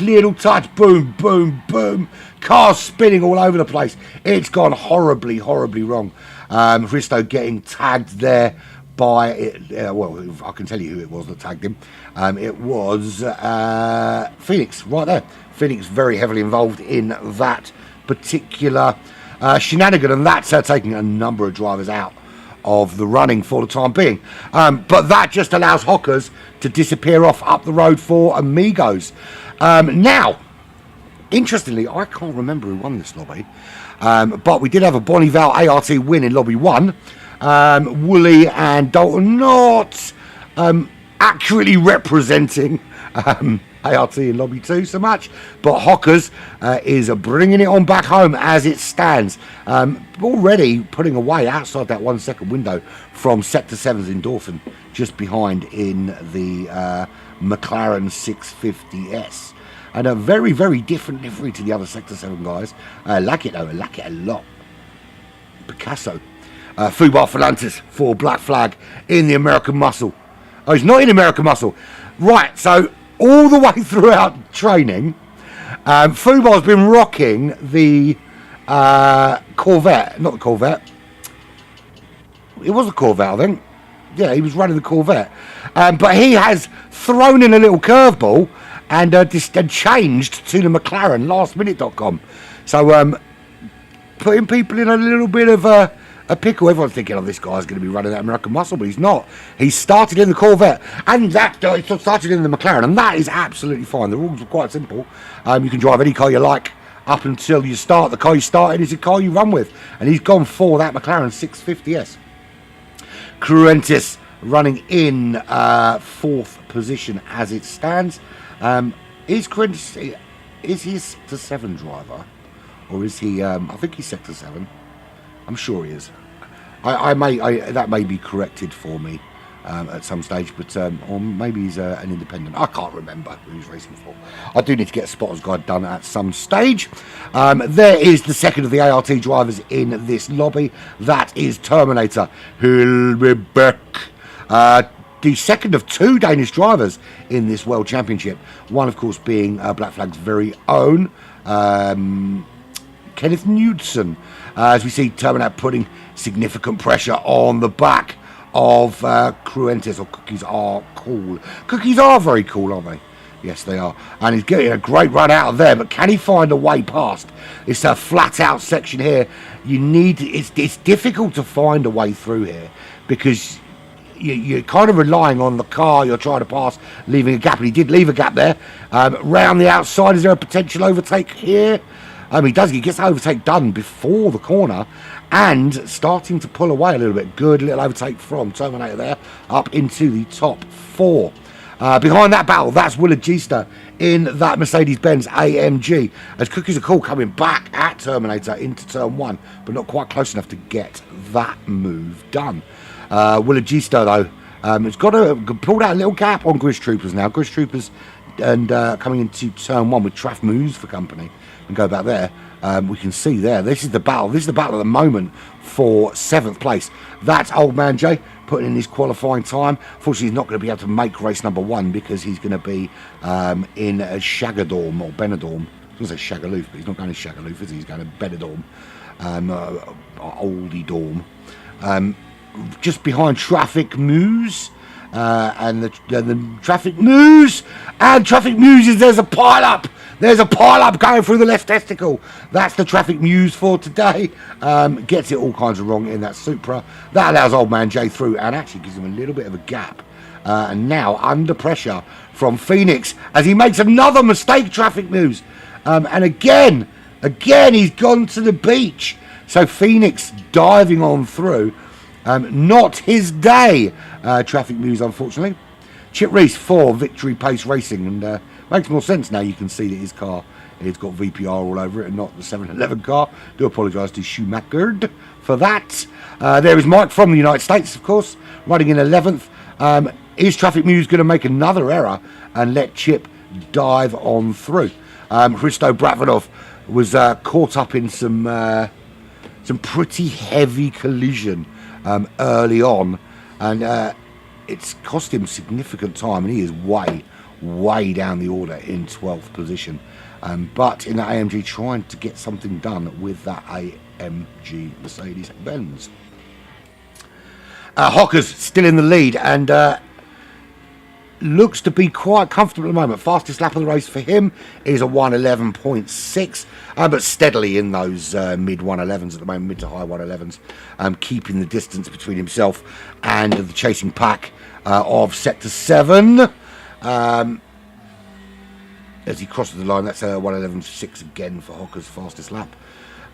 boom, boom, boom. Cars spinning all over the place. It's gone horribly, horribly wrong. Hristo getting tagged there by, well, I can tell you who it was that tagged him. It was Phoenix, right there. Phoenix very heavily involved in that particular shenanigan, and that's taking a number of drivers out of the running for the time being. But that just allows Hockers to disappear off up the road for Amigos. Now, interestingly, I can't remember who won this lobby, but we did have a Bonneville ART win in lobby 1. Woolley and Dalton not accurately representing ART in lobby 2 so much, but Hockers is bringing it on back home as it stands, already putting away outside that 1 second window from Sector 7's Endorphin, just behind in the McLaren 650S, and a very, very different livery to the other Sector 7 guys. I like it though, I like it a lot. Picasso. Fubar Falantis for Black Flag in the American Muscle. Oh, he's not in American Muscle. Right, so all the way throughout training, Fubar's been rocking the Corvette. Not the Corvette. It was a Corvette, I think. Yeah, he was running the Corvette. But he has thrown in a little curveball and changed to the McLaren lastminute.com. So putting people in a little bit of a pickle. Everyone's thinking, oh, this guy's going to be running that American Muscle, but he's not. He started in the Corvette, and that started in the McLaren, and that is absolutely fine. The rules are quite simple. You can drive any car you like up until you start. The car you started is the car you run with, and he's gone for that McLaren 650S. Cruentis running in 4th position as it stands. Is Cruentis, is he a Sector 7 driver? Or is he, I think he's Sector 7. I'm sure he is. That may be corrected for me at some stage, but or maybe he's an independent. I can't remember who he's racing for. I do need to get a spotters guide done at some stage. There is the second of the ART drivers in this lobby. That is Terminator Hulbeck. The second of 2 Danish drivers in this World Championship. One, of course, being Black Flag's very own Kenneth Knudsen. As we see Terminator putting significant pressure on the back of Cruentis, or Cookies are cool. Cookies are very cool, aren't they? Yes, they are. And he's getting a great run out of there, but can he find a way past? It's a flat out section here. It's difficult to find a way through here because you're kind of relying on the car you're trying to pass, leaving a gap, and he did leave a gap there. Round the outside, is there a potential overtake here? He gets the overtake done before the corner and starting to pull away a little bit. Good little overtake from Terminator there up into the top 4. Behind that battle, that's Willard Gista in that Mercedes-Benz AMG as Cookies are cool coming back at Terminator into turn 1, but not quite close enough to get that move done. Willard Gista though, it's got pulled out a little gap on Grizz Troopers now. Grizz Troopers and coming into turn 1 with Traff Moves for company. And go back there, we can see there, this is the battle at the moment for 7th place. That's Old Man Jay putting in his qualifying time. Fortunately, he's not going to be able to make race number 1 because he's going to be in Shagadorm or Benidorm. I was going to say Shagaloof, but he's not going to Shagaloof, is he? He's going to Benidorm, Oldie Dorm. Just behind Traffic Moose. And the Traffic Moose, and Traffic Muse there's a pile up. There's a pile up going through the left testicle. That's the Traffic Muse for today. Gets it all kinds of wrong in that Supra. That allows Old Man Jay through and actually gives him a little bit of a gap. And now under pressure from Phoenix as he makes another mistake, Traffic Muse. And again, he's gone to the beach. So Phoenix diving on through. Not his day, Traffic Muse, unfortunately. Chip Reese for Victory Pace Racing, and makes more sense now. You can see that his car has got VPR all over it and not the 711 car. Do apologise to Schumacher for that. There is Mike from the United States, of course, running in 11th. Is Traffic Muse going to make another error and let Chip dive on through? Hristo Bratvanov was caught up in some pretty heavy collision early on, and it's cost him significant time, and he is way down the order in 12th position, but in the AMG trying to get something done with that AMG Mercedes-Benz. Hocker's still in the lead and looks to be quite comfortable at the moment. Fastest lap of the race for him is a 1:11.6, but steadily in those mid 1:11s at the moment, mid to high 1:11s, keeping the distance between himself and the chasing pack of Sector 7. As he crosses the line, that's a 1:11.6 again for Hocker's fastest lap.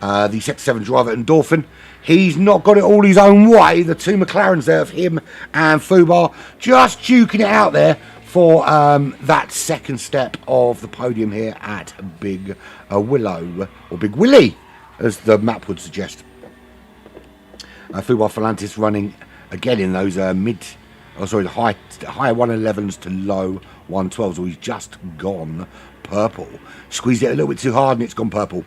The Sector 7 driver, Endorphin, he's not got it all his own way. The 2 McLarens there of him and Fubar just duking it out there for that second step of the podium here at Big Willow, or Big Willie, as the map would suggest. Fubar Falantis running again in those high 1:11s to low 1:12s. So he's just gone purple. Squeezed it a little bit too hard and it's gone purple.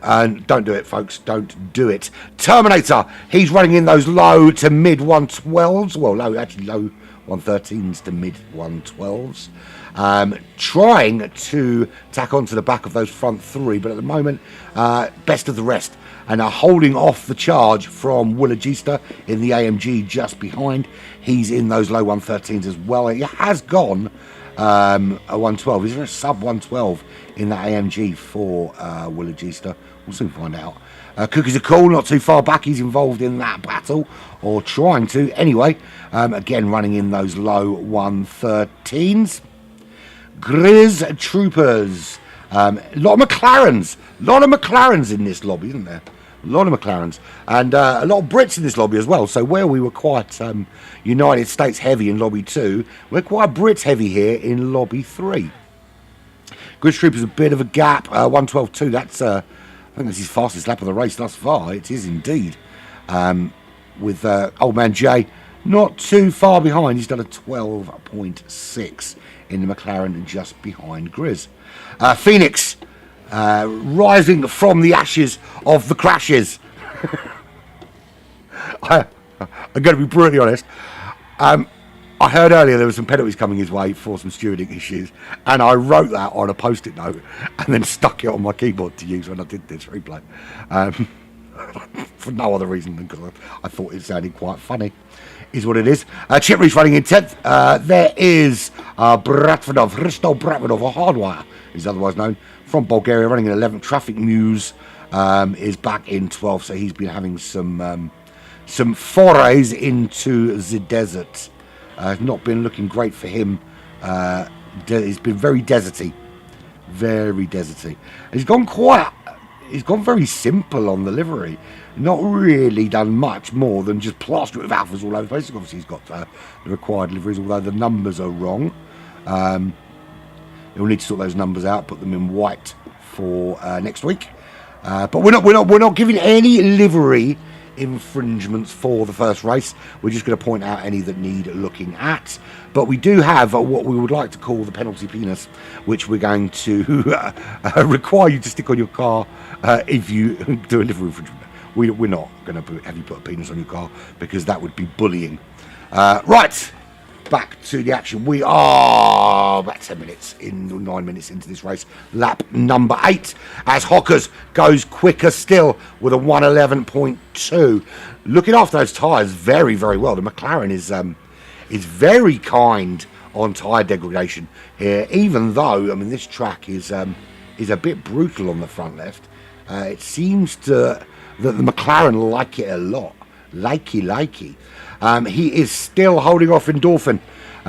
And don't do it, folks. Don't do it. Terminator, he's running in those low to mid 112s. Well, low 113s to mid 112s. Trying to tack onto the back of those front 3, but at the moment, best of the rest. And are holding off the charge from Willard Gista in the AMG just behind. He's in those low 113s as well. He has gone a 112. Is there a sub 112 in that AMG for Willard Gista? We'll soon find out. Cookies are cool, not too far back. He's involved in that battle, or trying to anyway. Again, running in those low 113s. Grizz Troopers. A lot of McLarens in this lobby, isn't there? A lot of McLarens. And a lot of Brits in this lobby as well. So where we were quite United States heavy in lobby 2, we're quite Brits heavy here in lobby 3. Grid Troop is a bit of a gap. 1:12.2. That's I think that's his fastest lap of the race thus far. It is indeed. With old man Jay not too far behind. He's done a 12.6 in the McLaren just behind Grizz. Phoenix rising from the ashes of the crashes. I'm going to be brutally honest. I heard earlier there were some penalties coming his way for some stewarding issues, and I wrote that on a post-it note and then stuck it on my keyboard to use when I did this replay. For no other reason than because I thought it sounded quite funny. Is what it is. Chip Reach running in 10th. There is Bratvanov, Hristo Bratvanov, or Hardwire, is otherwise known, from Bulgaria, running in 11th. Traffic Muse is back in 12th, so he's been having some forays into the desert. Not been looking great for him. He's been very deserty. Very deserty. He's gone very simple on the livery. Not really done much more than just plaster it with alphas all over the place. Obviously, he's got the required liveries, although the numbers are wrong. We'll need to sort those numbers out, put them in white for next week. But we're not giving any livery infringements for the first race. We're just going to point out any that need looking at. But we do have what we would like to call the penalty penis, which we're going to require you to stick on your car if you do a livery infringement. We're not going to have you put a penis on your car because that would be bullying. Right, back to the action. We are about 9 minutes into this race. Lap number 8 as Hockers goes quicker still with a 1:11.2. Looking after those tyres very, very well. The McLaren is very kind on tyre degradation here, even though, I mean, this track is a bit brutal on the front left. It seems that the McLaren like it a lot. Likey. He is still holding off Endorphin.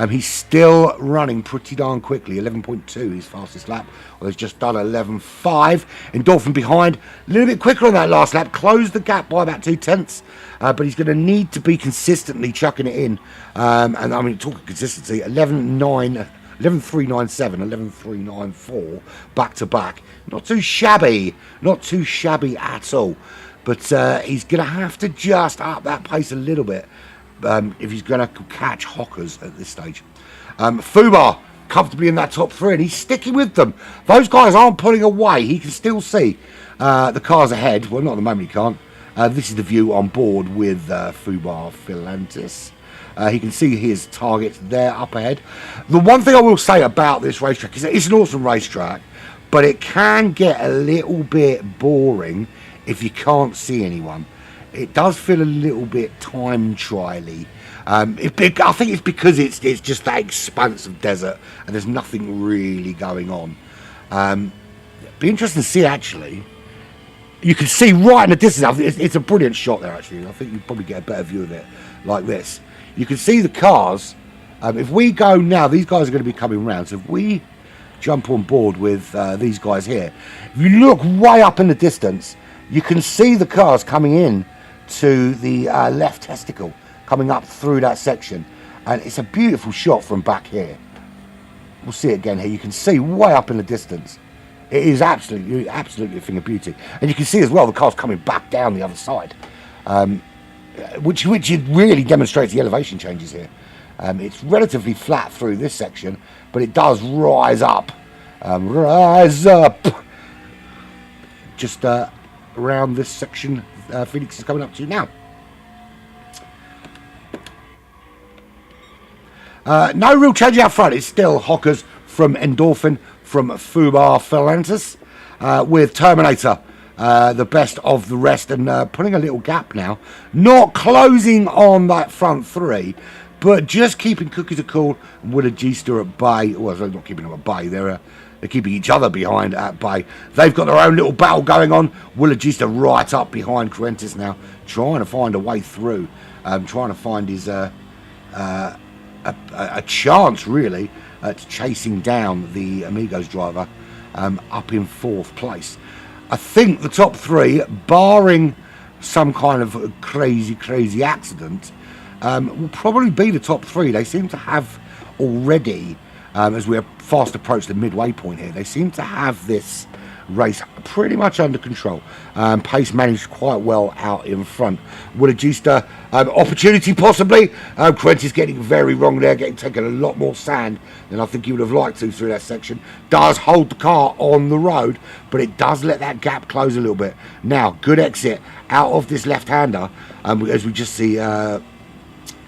He's still running pretty darn quickly. 11.2, his fastest lap. Well, he's just done 11.5. Endorphin behind. A little bit quicker on that last lap. Closed the gap by about 2/10. But he's going to need to be consistently chucking it in. And I mean, talking consistency, 11.397, 11.394 back to back. Not too shabby at all. But he's going to have to just up that pace a little bit if he's going to catch Hockers at this stage. Fubar comfortably in that top 3, and he's sticking with them. Those guys aren't pulling away. He can still see the cars ahead. Well, not at the moment he can't. This is the view on board with Fubar Philantis. He can see his targets there up ahead. The one thing I will say about this racetrack is that it's an awesome racetrack, but it can get a little bit boring if you can't see anyone. It does feel a little bit time trial-y. I think it's because it's just that expanse of desert and there's nothing really going on. Be interesting to see, actually. You can see right in the distance. It's a brilliant shot there, actually. I think you probably get a better view of it like this. You can see the cars. If we go now, these guys are going to be coming round. So if we jump on board with these guys here, if you look way up in the distance, you can see the cars coming in to the left testicle, coming up through that section. And it's a beautiful shot from back here. We'll see it again here. You can see way up in the distance. It is absolutely a thing of beauty. And you can see as well the cars coming back down the other side, which really demonstrates the elevation changes here. It's relatively flat through this section, but it does rise up. Just around this section Phoenix is coming up to now. No real change out front. It's still Hockers from Endorphin, from Fubar Philantis, with Terminator the best of the rest, and putting a little gap now. Not closing on that front 3, but just keeping Cookies are cool and Willagista at bay. Well, they're not keeping them at bay. They're keeping each other behind at bay. They've got their own little battle going on. Willagista right up behind Crentis now, trying to find a way through, trying to find his a chance really at chasing down the Amigos driver up in 4th place. I think the top 3, barring some kind of crazy accident, will probably be the top three. They seem to have already, as we fast approach the midway point here, they seem to have this race pretty much under control. Pace managed quite well out in front. Willagista, opportunity possibly. Quentin's getting very wrong there, taking a lot more sand than I think he would have liked to through that section. Does hold the car on the road, but it does let that gap close a little bit. Now, good exit out of this left-hander, as we just see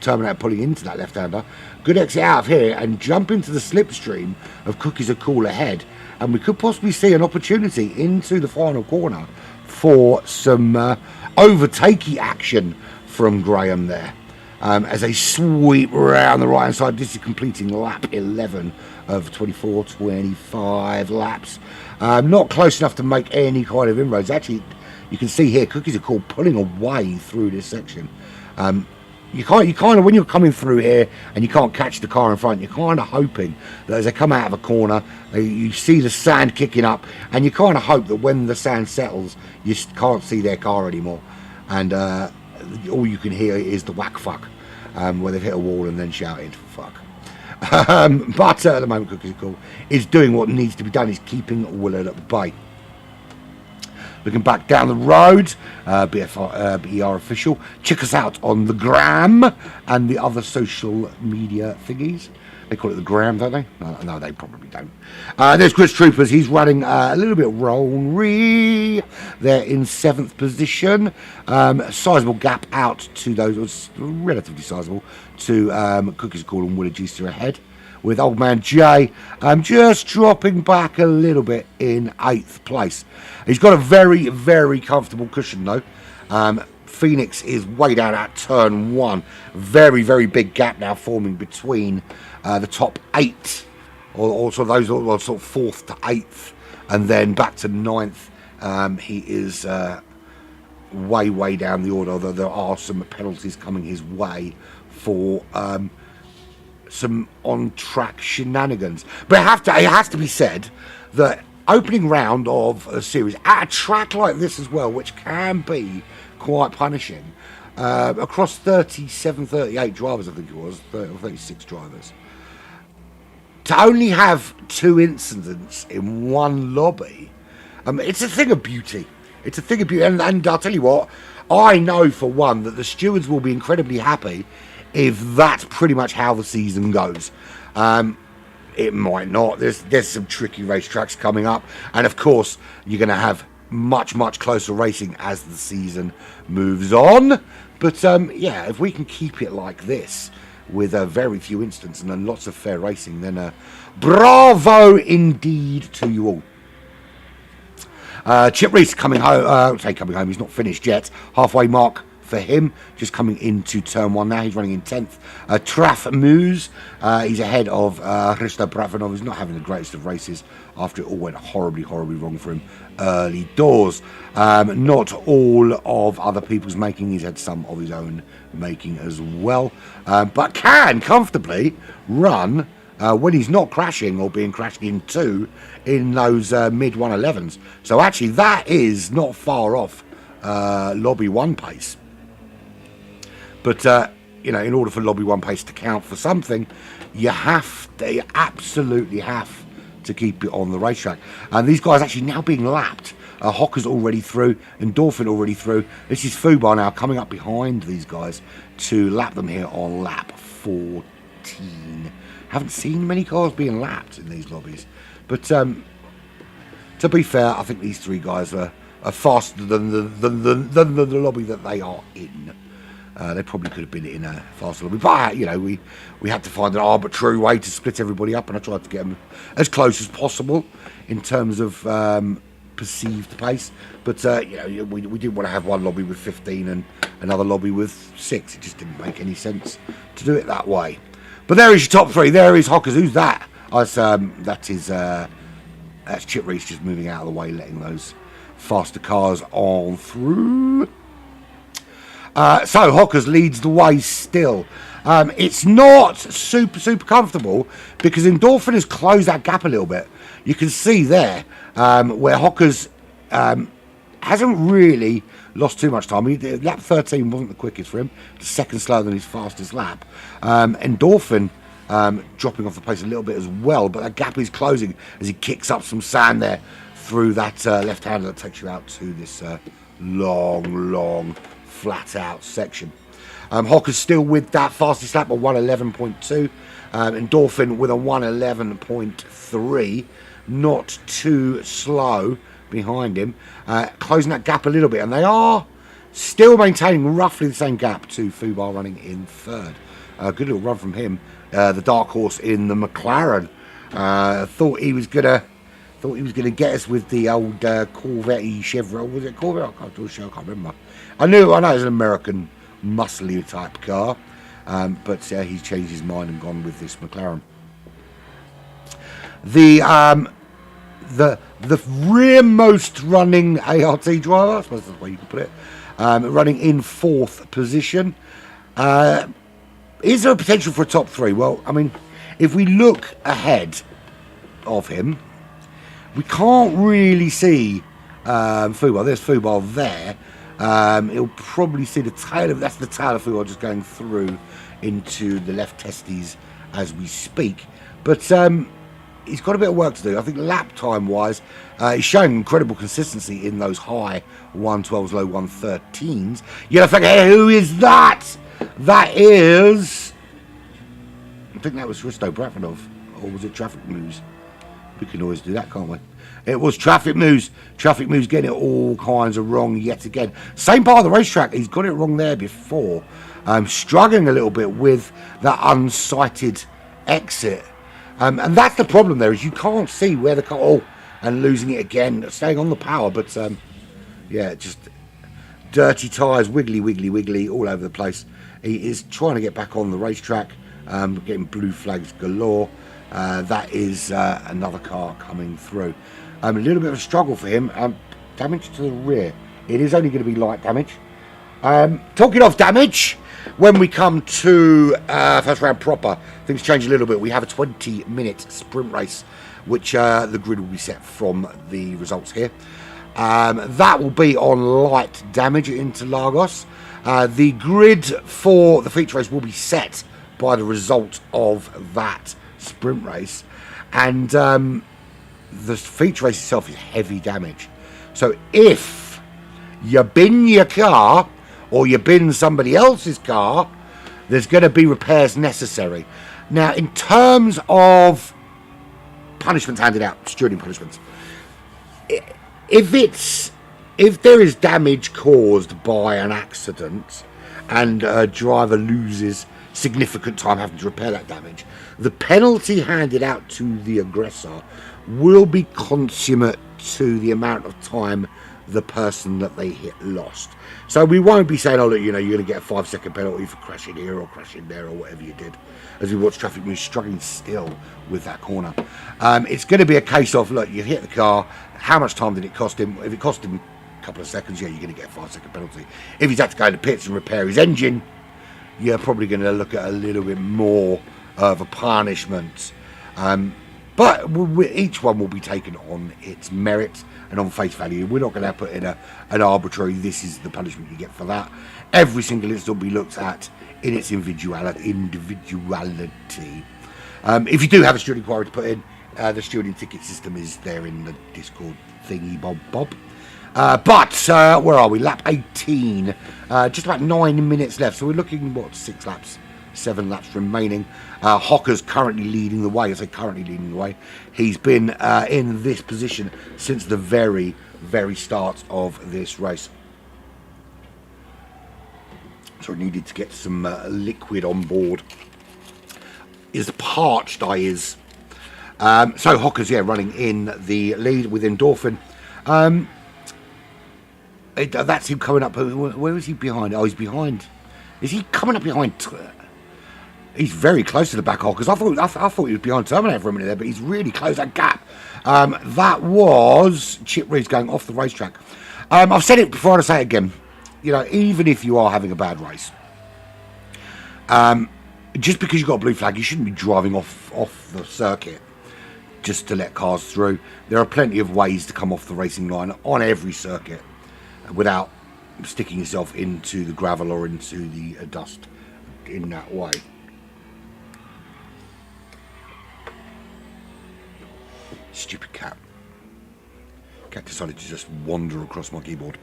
Terminator pulling into that left-hander. Good exit out of here and jump into the slipstream of Cookies Are Cool ahead. And we could possibly see an opportunity into the final corner for some overtakey action from Graham there. As they sweep around the right-hand side. This is completing lap 11 of 25 laps. Not close enough to make any kind of inroads. Actually, you can see here, Cookies Are Cool pulling away through this section. You kind of, when you're coming through here and you can't catch the car in front, you're kind of hoping that as they come out of a corner, you see the sand kicking up, and you kind of hope that when the sand settles, you can't see their car anymore, and all you can hear is the whack fuck, where they've hit a wall and then shouted fuck. But at the moment, Cookies Are Cool is doing what needs to be done, is keeping Willard at bay. Looking back down the road, BER official, check us out on the gram and the other social media thingies. They call it the gram, don't they? No, they probably don't. There's Chris Troopers. He's running a little bit wrong. They're in 7th position. Sizable gap out to those, relatively sizable, to Cookies Are Cool and Willagista ahead. With Old Man Jay just dropping back a little bit in 8th place. He's got a very comfortable cushion though. Phoenix is way down at turn 1. Very big gap now forming between the top 8, or sort of those sort of 4th to 8th, and then back to 9th. He is way down the order, although there are some penalties coming his way for some on-track shenanigans. But it has to be said that opening round of a series at a track like this as well, which can be quite punishing, across 38 drivers, I think it was, 36 drivers, to only have 2 incidents in one lobby, it's a thing of beauty. It's a thing of beauty, and I'll tell you what, I know for one that the stewards will be incredibly happy if that's pretty much how the season goes. It might not. There's some tricky racetracks coming up, and of course you're going to have much closer racing as the season moves on. But yeah, if we can keep it like this with very few incidents and then lots of fair racing, then bravo indeed to you all. Chip Reese coming home. Coming home. He's not finished yet. Halfway mark for him, just coming into turn 1 now. He's running in 10th. Traf Muse, he's ahead of Hristo Brafanov, who's not having the greatest of races after it all went horribly wrong for him early doors. Not all of other people's making. He's had some of his own making as well, but can comfortably run when he's not crashing or being crashed into in those mid 111s. So actually that is not far off lobby 1 pace. But, you know, in order for lobby 1 pace to count for something, you absolutely have to keep it on the racetrack. And these guys actually now being lapped. Hocker's already through, Endorphin already through. This is Fubar now coming up behind these guys to lap them here on lap 14. Haven't seen many cars being lapped in these lobbies. But to be fair, I think these 3 guys are faster than the lobby that they are in. They probably could have been in a faster lobby, but you know, we had to find an arbitrary way to split everybody up, and I tried to get them as close as possible in terms of perceived pace. But you know, we didn't want to have one lobby with 15 and another lobby with 6. It just didn't make any sense to do it that way. But there is your top 3. There is Hockers. Who's that? That's Chip Reese just moving out of the way, letting those faster cars on through. So Hockers leads the way still. It's not super comfortable because Endorphin has closed that gap a little bit. You can see there where Hockers hasn't really lost too much time. Lap 13 wasn't the quickest for him. The second slower than his fastest lap. Endorphin dropping off the pace a little bit as well, but that gap is closing as he kicks up some sand there through that left-hander that takes you out to this long, flat-out section. Hocker's still with that fastest lap of 1:11.2. Endorphin with a 1:11.3. Not too slow behind him. Closing that gap a little bit, and they are still maintaining roughly the same gap to Fubar running in third. Good little run from him. The dark horse in the McLaren. Thought he was gonna get us with the old Corvette Chevrolet. Was it Corvette? I can't remember. I know it was an American muscly type car, but he's changed his mind and gone with this McLaren. The rearmost running ART driver, I suppose that's the way you can put it, running in fourth position. Is there a potential for a top three? Well, I mean, if we look ahead of him, we can't really see Fubar. There's Fubar there. He'll probably see the tail of, that's the tail of Fubar just going through into the left testes as we speak. But he's got a bit of work to do. I think lap time wise, he's showing incredible consistency in those high 112s, low 113s. Yellow flag here, who is that? That is, I think that was Risto Brafanov, or was it Traffic News? We can always do that, can't we? It was Traffic News. Traffic News getting it all kinds of wrong yet again. Same part of the racetrack. He's got it wrong there before. Struggling a little bit with that unsighted exit. And that's the problem there, is you can't see where the car... Oh, and losing it again. Staying on the power, but... yeah, just dirty tyres. Wiggly all over the place. He is trying to get back on the racetrack. Getting blue flags galore. That is another car coming through. A little bit of a struggle for him. Damage to the rear. It is only going to be light damage. Talking of damage, when we come to first round proper, things change a little bit. We have a 20-minute sprint race, which the grid will be set from the results here. That will be on light damage at Interlagos. The grid for the feature race will be set by the result of that sprint race, and the feature race itself is heavy damage. So if you bin your car or you bin somebody else's car, there's going to be repairs necessary. Now, in terms of punishments handed out, stewarding punishments, if there is damage caused by an accident and a driver loses significant time having to repair that damage, the penalty handed out to the aggressor will be consummate to the amount of time the person that they hit lost. So we won't be saying, oh look, you're going to get a 5-second penalty for crashing here or crashing there or whatever you did, as we watch Traffic News struggling still with that corner. It's going to be a case of, look, you hit the car, how much time did it cost him? If it cost him a couple of seconds, yeah, you're going to get a 5-second penalty. If he's had to go to pits and repair his engine, you're probably going to look at a little bit more of a punishment. But each one will be taken on its merit and on face value. We're not going to put in an arbitrary, this is the punishment you get for that. Every single instance will be looked at in its individuality. If you do have a steward inquiry to put in, the stewarding ticket system is there in the Discord thingy bob. But where are we? Lap 18. Just about 9 minutes left. So we're looking, 6 laps? 7 laps remaining. Hocker's currently leading the way. I say currently leading the way. He's been in this position since the very, very start of this race. So I needed to get some liquid on board. Is parched, I is. So Hocker's, running in the lead with Endorphin. That's him coming up. Where is he behind? Oh, he's behind. Is he coming up behind? He's very close to the back hole, because I thought he was behind Terminator for a minute there, but he's really closed that gap. That was Chip Reeves going off the racetrack. I've said it before and I'll say it again. Even if you are having a bad race, just because you've got a blue flag, you shouldn't be driving off the circuit just to let cars through. There are plenty of ways to come off the racing line on every circuit without sticking yourself into the gravel or into the dust in that way. Stupid cat. Cat decided to just wander across my keyboard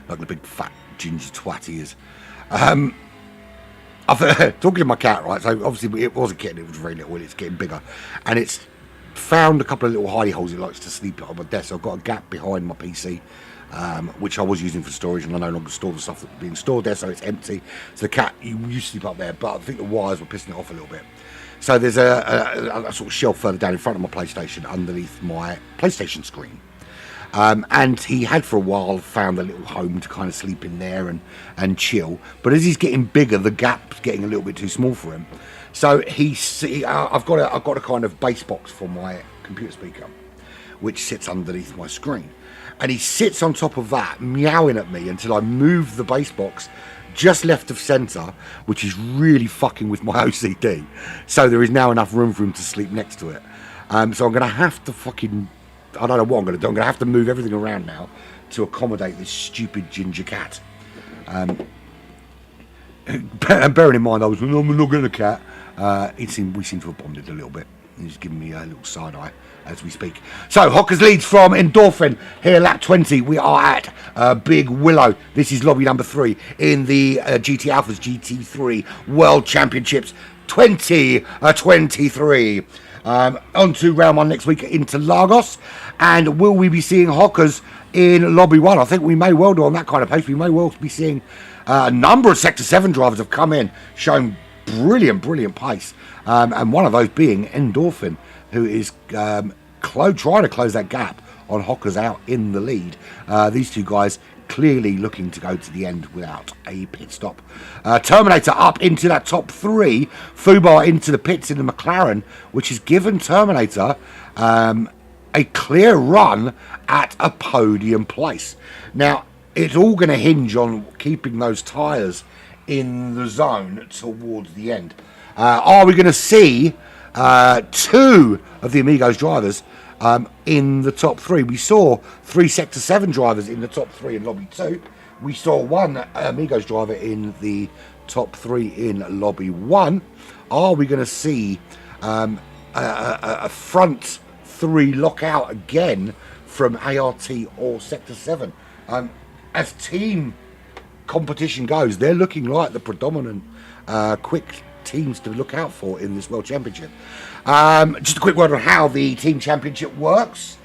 like the big fat ginger twat he is. Talking to my cat, right? So obviously it was a kitten, it was very little, it's getting bigger, and it's found a couple of little hidey holes it likes to sleep on my desk. So I've got a gap behind my PC, which I was using for storage, and I no longer store the stuff that's being stored there, so it's empty. So the cat used to sleep up there, but I think the wires were pissing it off a little bit. So there's a sort of shelf further down in front of my PlayStation underneath my PlayStation screen. And he had for a while found a little home to kind of sleep in there and chill. But as he's getting bigger, the gap's getting a little bit too small for him. So I've got a kind of bass box for my computer speaker, which sits underneath my screen. And he sits on top of that, meowing at me until I move the bass box just left of centre, which is really fucking with my OCD. So there is now enough room for him to sleep next to it. So I'm going to have to I don't know what I'm going to do. I'm going to have to move everything around now to accommodate this stupid ginger cat. And bearing in mind, I'm looking at the cat. We seem to have bonded a little bit. He's giving me a little side eye as we speak. So, Hockers leads from Endorphin here, lap 20. We are at Big Willow. This is lobby number 3 in the GT Alphas GT3 World Championships 2023. On to round 1 next week into Lagos. And will we be seeing Hockers in lobby 1? I think we may well do on that kind of pace. We may well be seeing a number of Sector 7 drivers have come in, showing brilliant pace. And one of those being Endorphin, who is trying to close that gap on Hockers out in the lead. These two guys clearly looking to go to the end without a pit stop. Terminator up into that top 3. Fubar into the pits in the McLaren, which has given Terminator a clear run at a podium place. Now, it's all going to hinge on keeping those tyres in the zone towards the end. Are we going to see 2 of the Amigos drivers in the top 3? We saw 3 Sector 7 drivers in the top 3 in Lobby 2. We saw 1 Amigos driver in the top 3 in Lobby 1. Are we going to see a front 3 lockout again from ART or Sector 7? As team competition goes, they're looking like the predominant quick teams to look out for in this World Championship. Just a quick word on how the team championship works.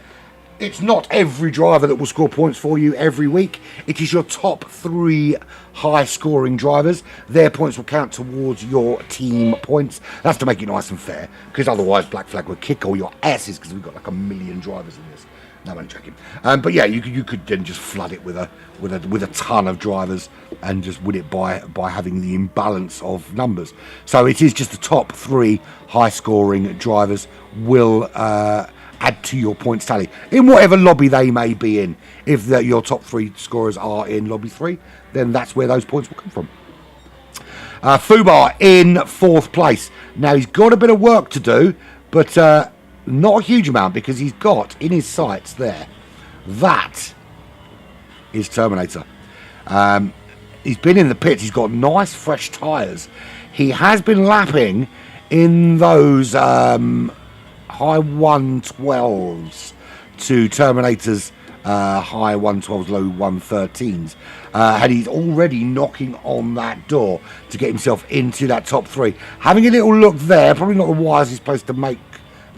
It's not every driver that will score points for you every week. It is your top 3 high scoring drivers. Their points will count towards your team points. That's to make it nice and fair, because otherwise Black Flag would kick all your asses, because we've got like 1 million drivers in this. No, I'm joking. But yeah, you could then just flood it with a ton of drivers and just win it by having the imbalance of numbers. So it is just the top 3 high scoring drivers will add to your points tally in whatever lobby they may be in. If your top 3 scorers are in lobby 3, then that's where those points will come from. Fubar in 4th place. Now he's got a bit of work to do, but not a huge amount, because he's got in his sights there. That is Terminator. He's been in the pits. He's got nice fresh tyres. He has been lapping in those high 112s to Terminator's high 112s, low 113s. And he's already knocking on that door to get himself into that top 3. Having a little look there, probably not the wires he's supposed to make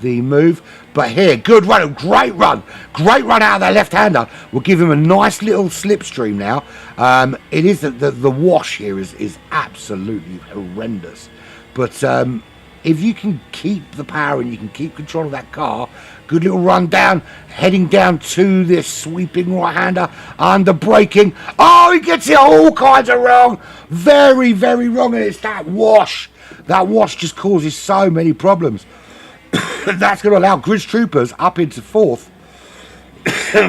the move, but here, good run, great run out of that left-hander will give him a nice little slipstream now. It is the wash here is absolutely horrendous, but if you can keep the power and you can keep control of that car, good little run down, heading down to this sweeping right-hander, under braking. Oh, he gets it all kinds of wrong, very wrong, and it's that wash just causes so many problems. That's going to allow Grizz Troopers up into 4th.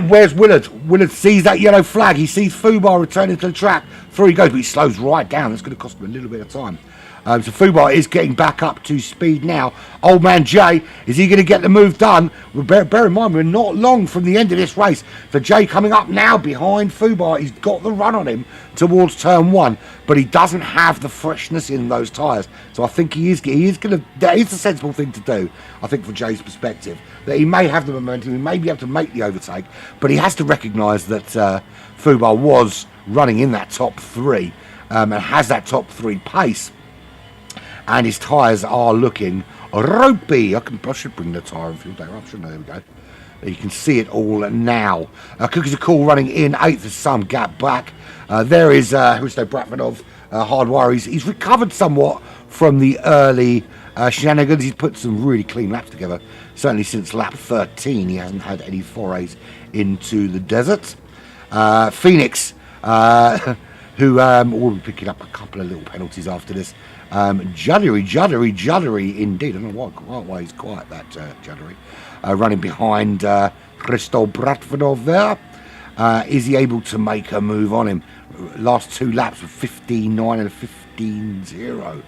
Where's Willard? Willard sees that yellow flag. He sees Fubar returning to the track. Through he goes, but he slows right down. That's going to cost him a little bit of time. So Fubar is getting back up to speed now. Old man Jay, is he going to get the move done? Well, bear in mind, we're not long from the end of this race. So Jay coming up now behind Fubar. He's got the run on him towards turn 1, but he doesn't have the freshness in those tyres. So I think he is going to, that is the sensible thing to do, I think, from Jay's perspective. That he may have the momentum, he may be able to make the overtake, but he has to recognise that Fubar was running in that top 3 and has that top 3 pace. And his tyres are looking ropey. I should bring the tyre and fuel data up, shouldn't I? There we go. You can see it all now. Cookies are cool, running in 8th. There's some gap back. There is Hristo Bratmanov, Hardwire. He's recovered somewhat from the early shenanigans. He's put some really clean laps together. Certainly since lap 13, he hasn't had any forays into the desert. Phoenix, who will be picking up a couple of little penalties after this. Juddery indeed. I don't know why he's quiet, that Juddery. Running behind Hristo Bratmanov there. Is he able to make a move on him? Last 2 laps with 15.9 and a 15.0.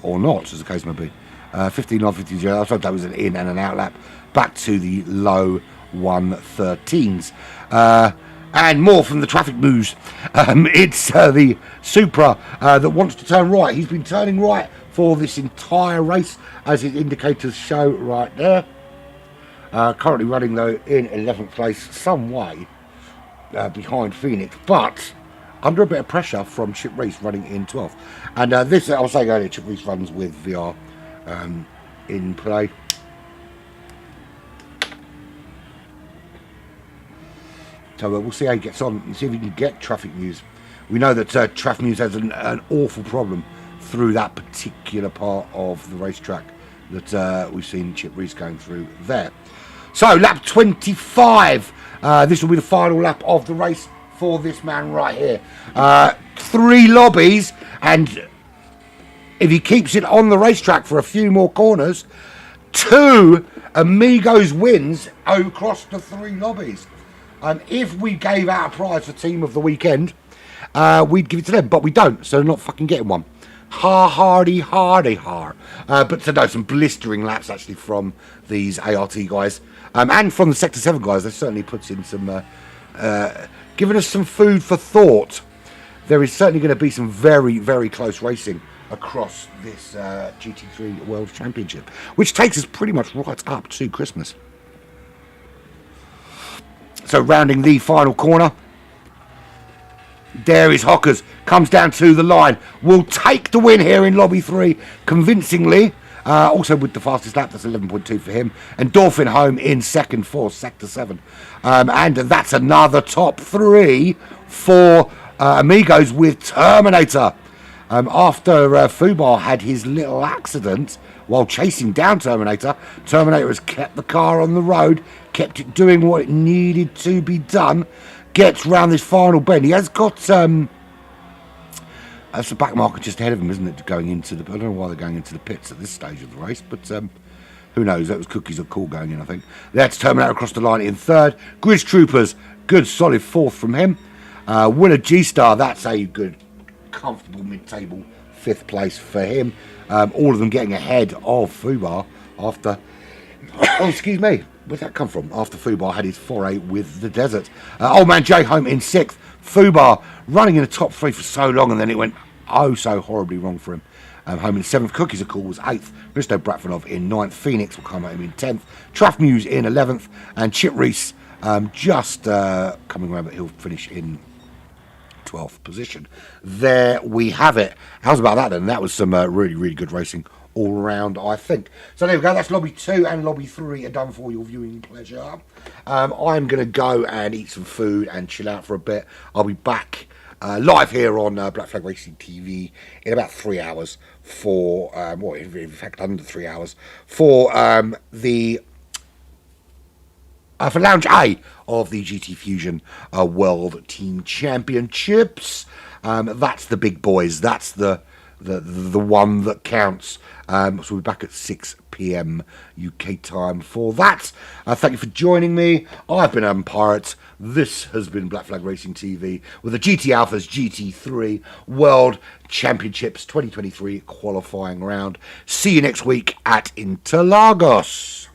Or not, as the case may be. 15.9, 15.0. I thought that was an in and an out lap. Back to the low 113s. And more from the traffic news. It's the Supra that wants to turn right. He's been turning right for this entire race, as his indicators show right there. Currently running, though, in 11th place, some way behind Phoenix, but under a bit of pressure from Chip Reese running in 12th. And this, I was saying earlier, Chip Reese runs with VR in play. So we'll see how he gets on and see if we can get traffic news. We know that traffic news has an awful problem through that particular part of the racetrack that we've seen Chip Reese going through there. So lap 25. This will be the final lap of the race for this man right here. 3 lobbies, and if he keeps it on the racetrack for a few more corners, 2 Amigos wins across the 3 lobbies. If we gave out a prize for team of the weekend, we'd give it to them, but we don't, so they're not fucking getting one. Hardy. But no, some blistering laps actually from these ART guys, and from the Sector 7 guys. They certainly put in some, giving us some food for thought. There is certainly going to be some very, very close racing across this GT3 World Championship, which takes us pretty much right up to Christmas. So rounding the final corner, there is Hockers, comes down to the line, will take the win here in lobby 3 convincingly, also with the fastest lap. That's 11.2 for him, and Dolphin home in second for Sector 7, and that's another top 3 for Amigos with Terminator. After Fubar had his little accident while chasing down Terminator, Terminator has kept the car on the road, kept it doing what it needed to be done, gets round this final bend. He has got that's the back marker just ahead of him, isn't it, going into the, I don't know why they're going into the pits at this stage of the race, but who knows. That was Cookies are cool going in, I think. That's Terminator across the line in 3rd. Grizz Troopers, good solid 4th from him. Winner G-Star, that's a good comfortable mid-table 5th place for him. All of them getting ahead of Fubar after oh, excuse me, where'd that come from? After Fubar had his foray with the desert. Old man Jay home in 6th. Fubar running in the top 3 for so long, and then it went oh so horribly wrong for him. Home in 7th. Cookies are cool was 8th. Hristo Bratmanov in 9th. Phoenix will come at him in 10th. Traff Muse in 11th, and Chip Reese just coming around, but he'll finish in 12th position. There we have it. How's about that then? That was some really, really good racing all around, I think. So there we go. That's lobby 2 and lobby 3 are done for your viewing pleasure. I'm going to go and eat some food and chill out for a bit. I'll be back live here on Black Flag Racing TV in about 3 hours for, well, in fact, under 3 hours for the for Lounge A of the GT Fusion World Team Championships. That's the big boys. That's the the one that counts. So we'll be back at 6 p.m. UK time for that. Thank you for joining me. I've been Adam Pirate. This has been Black Flag Racing TV with the GT Alphas GT3 World Championships 2023 qualifying round. See you next week at Interlagos.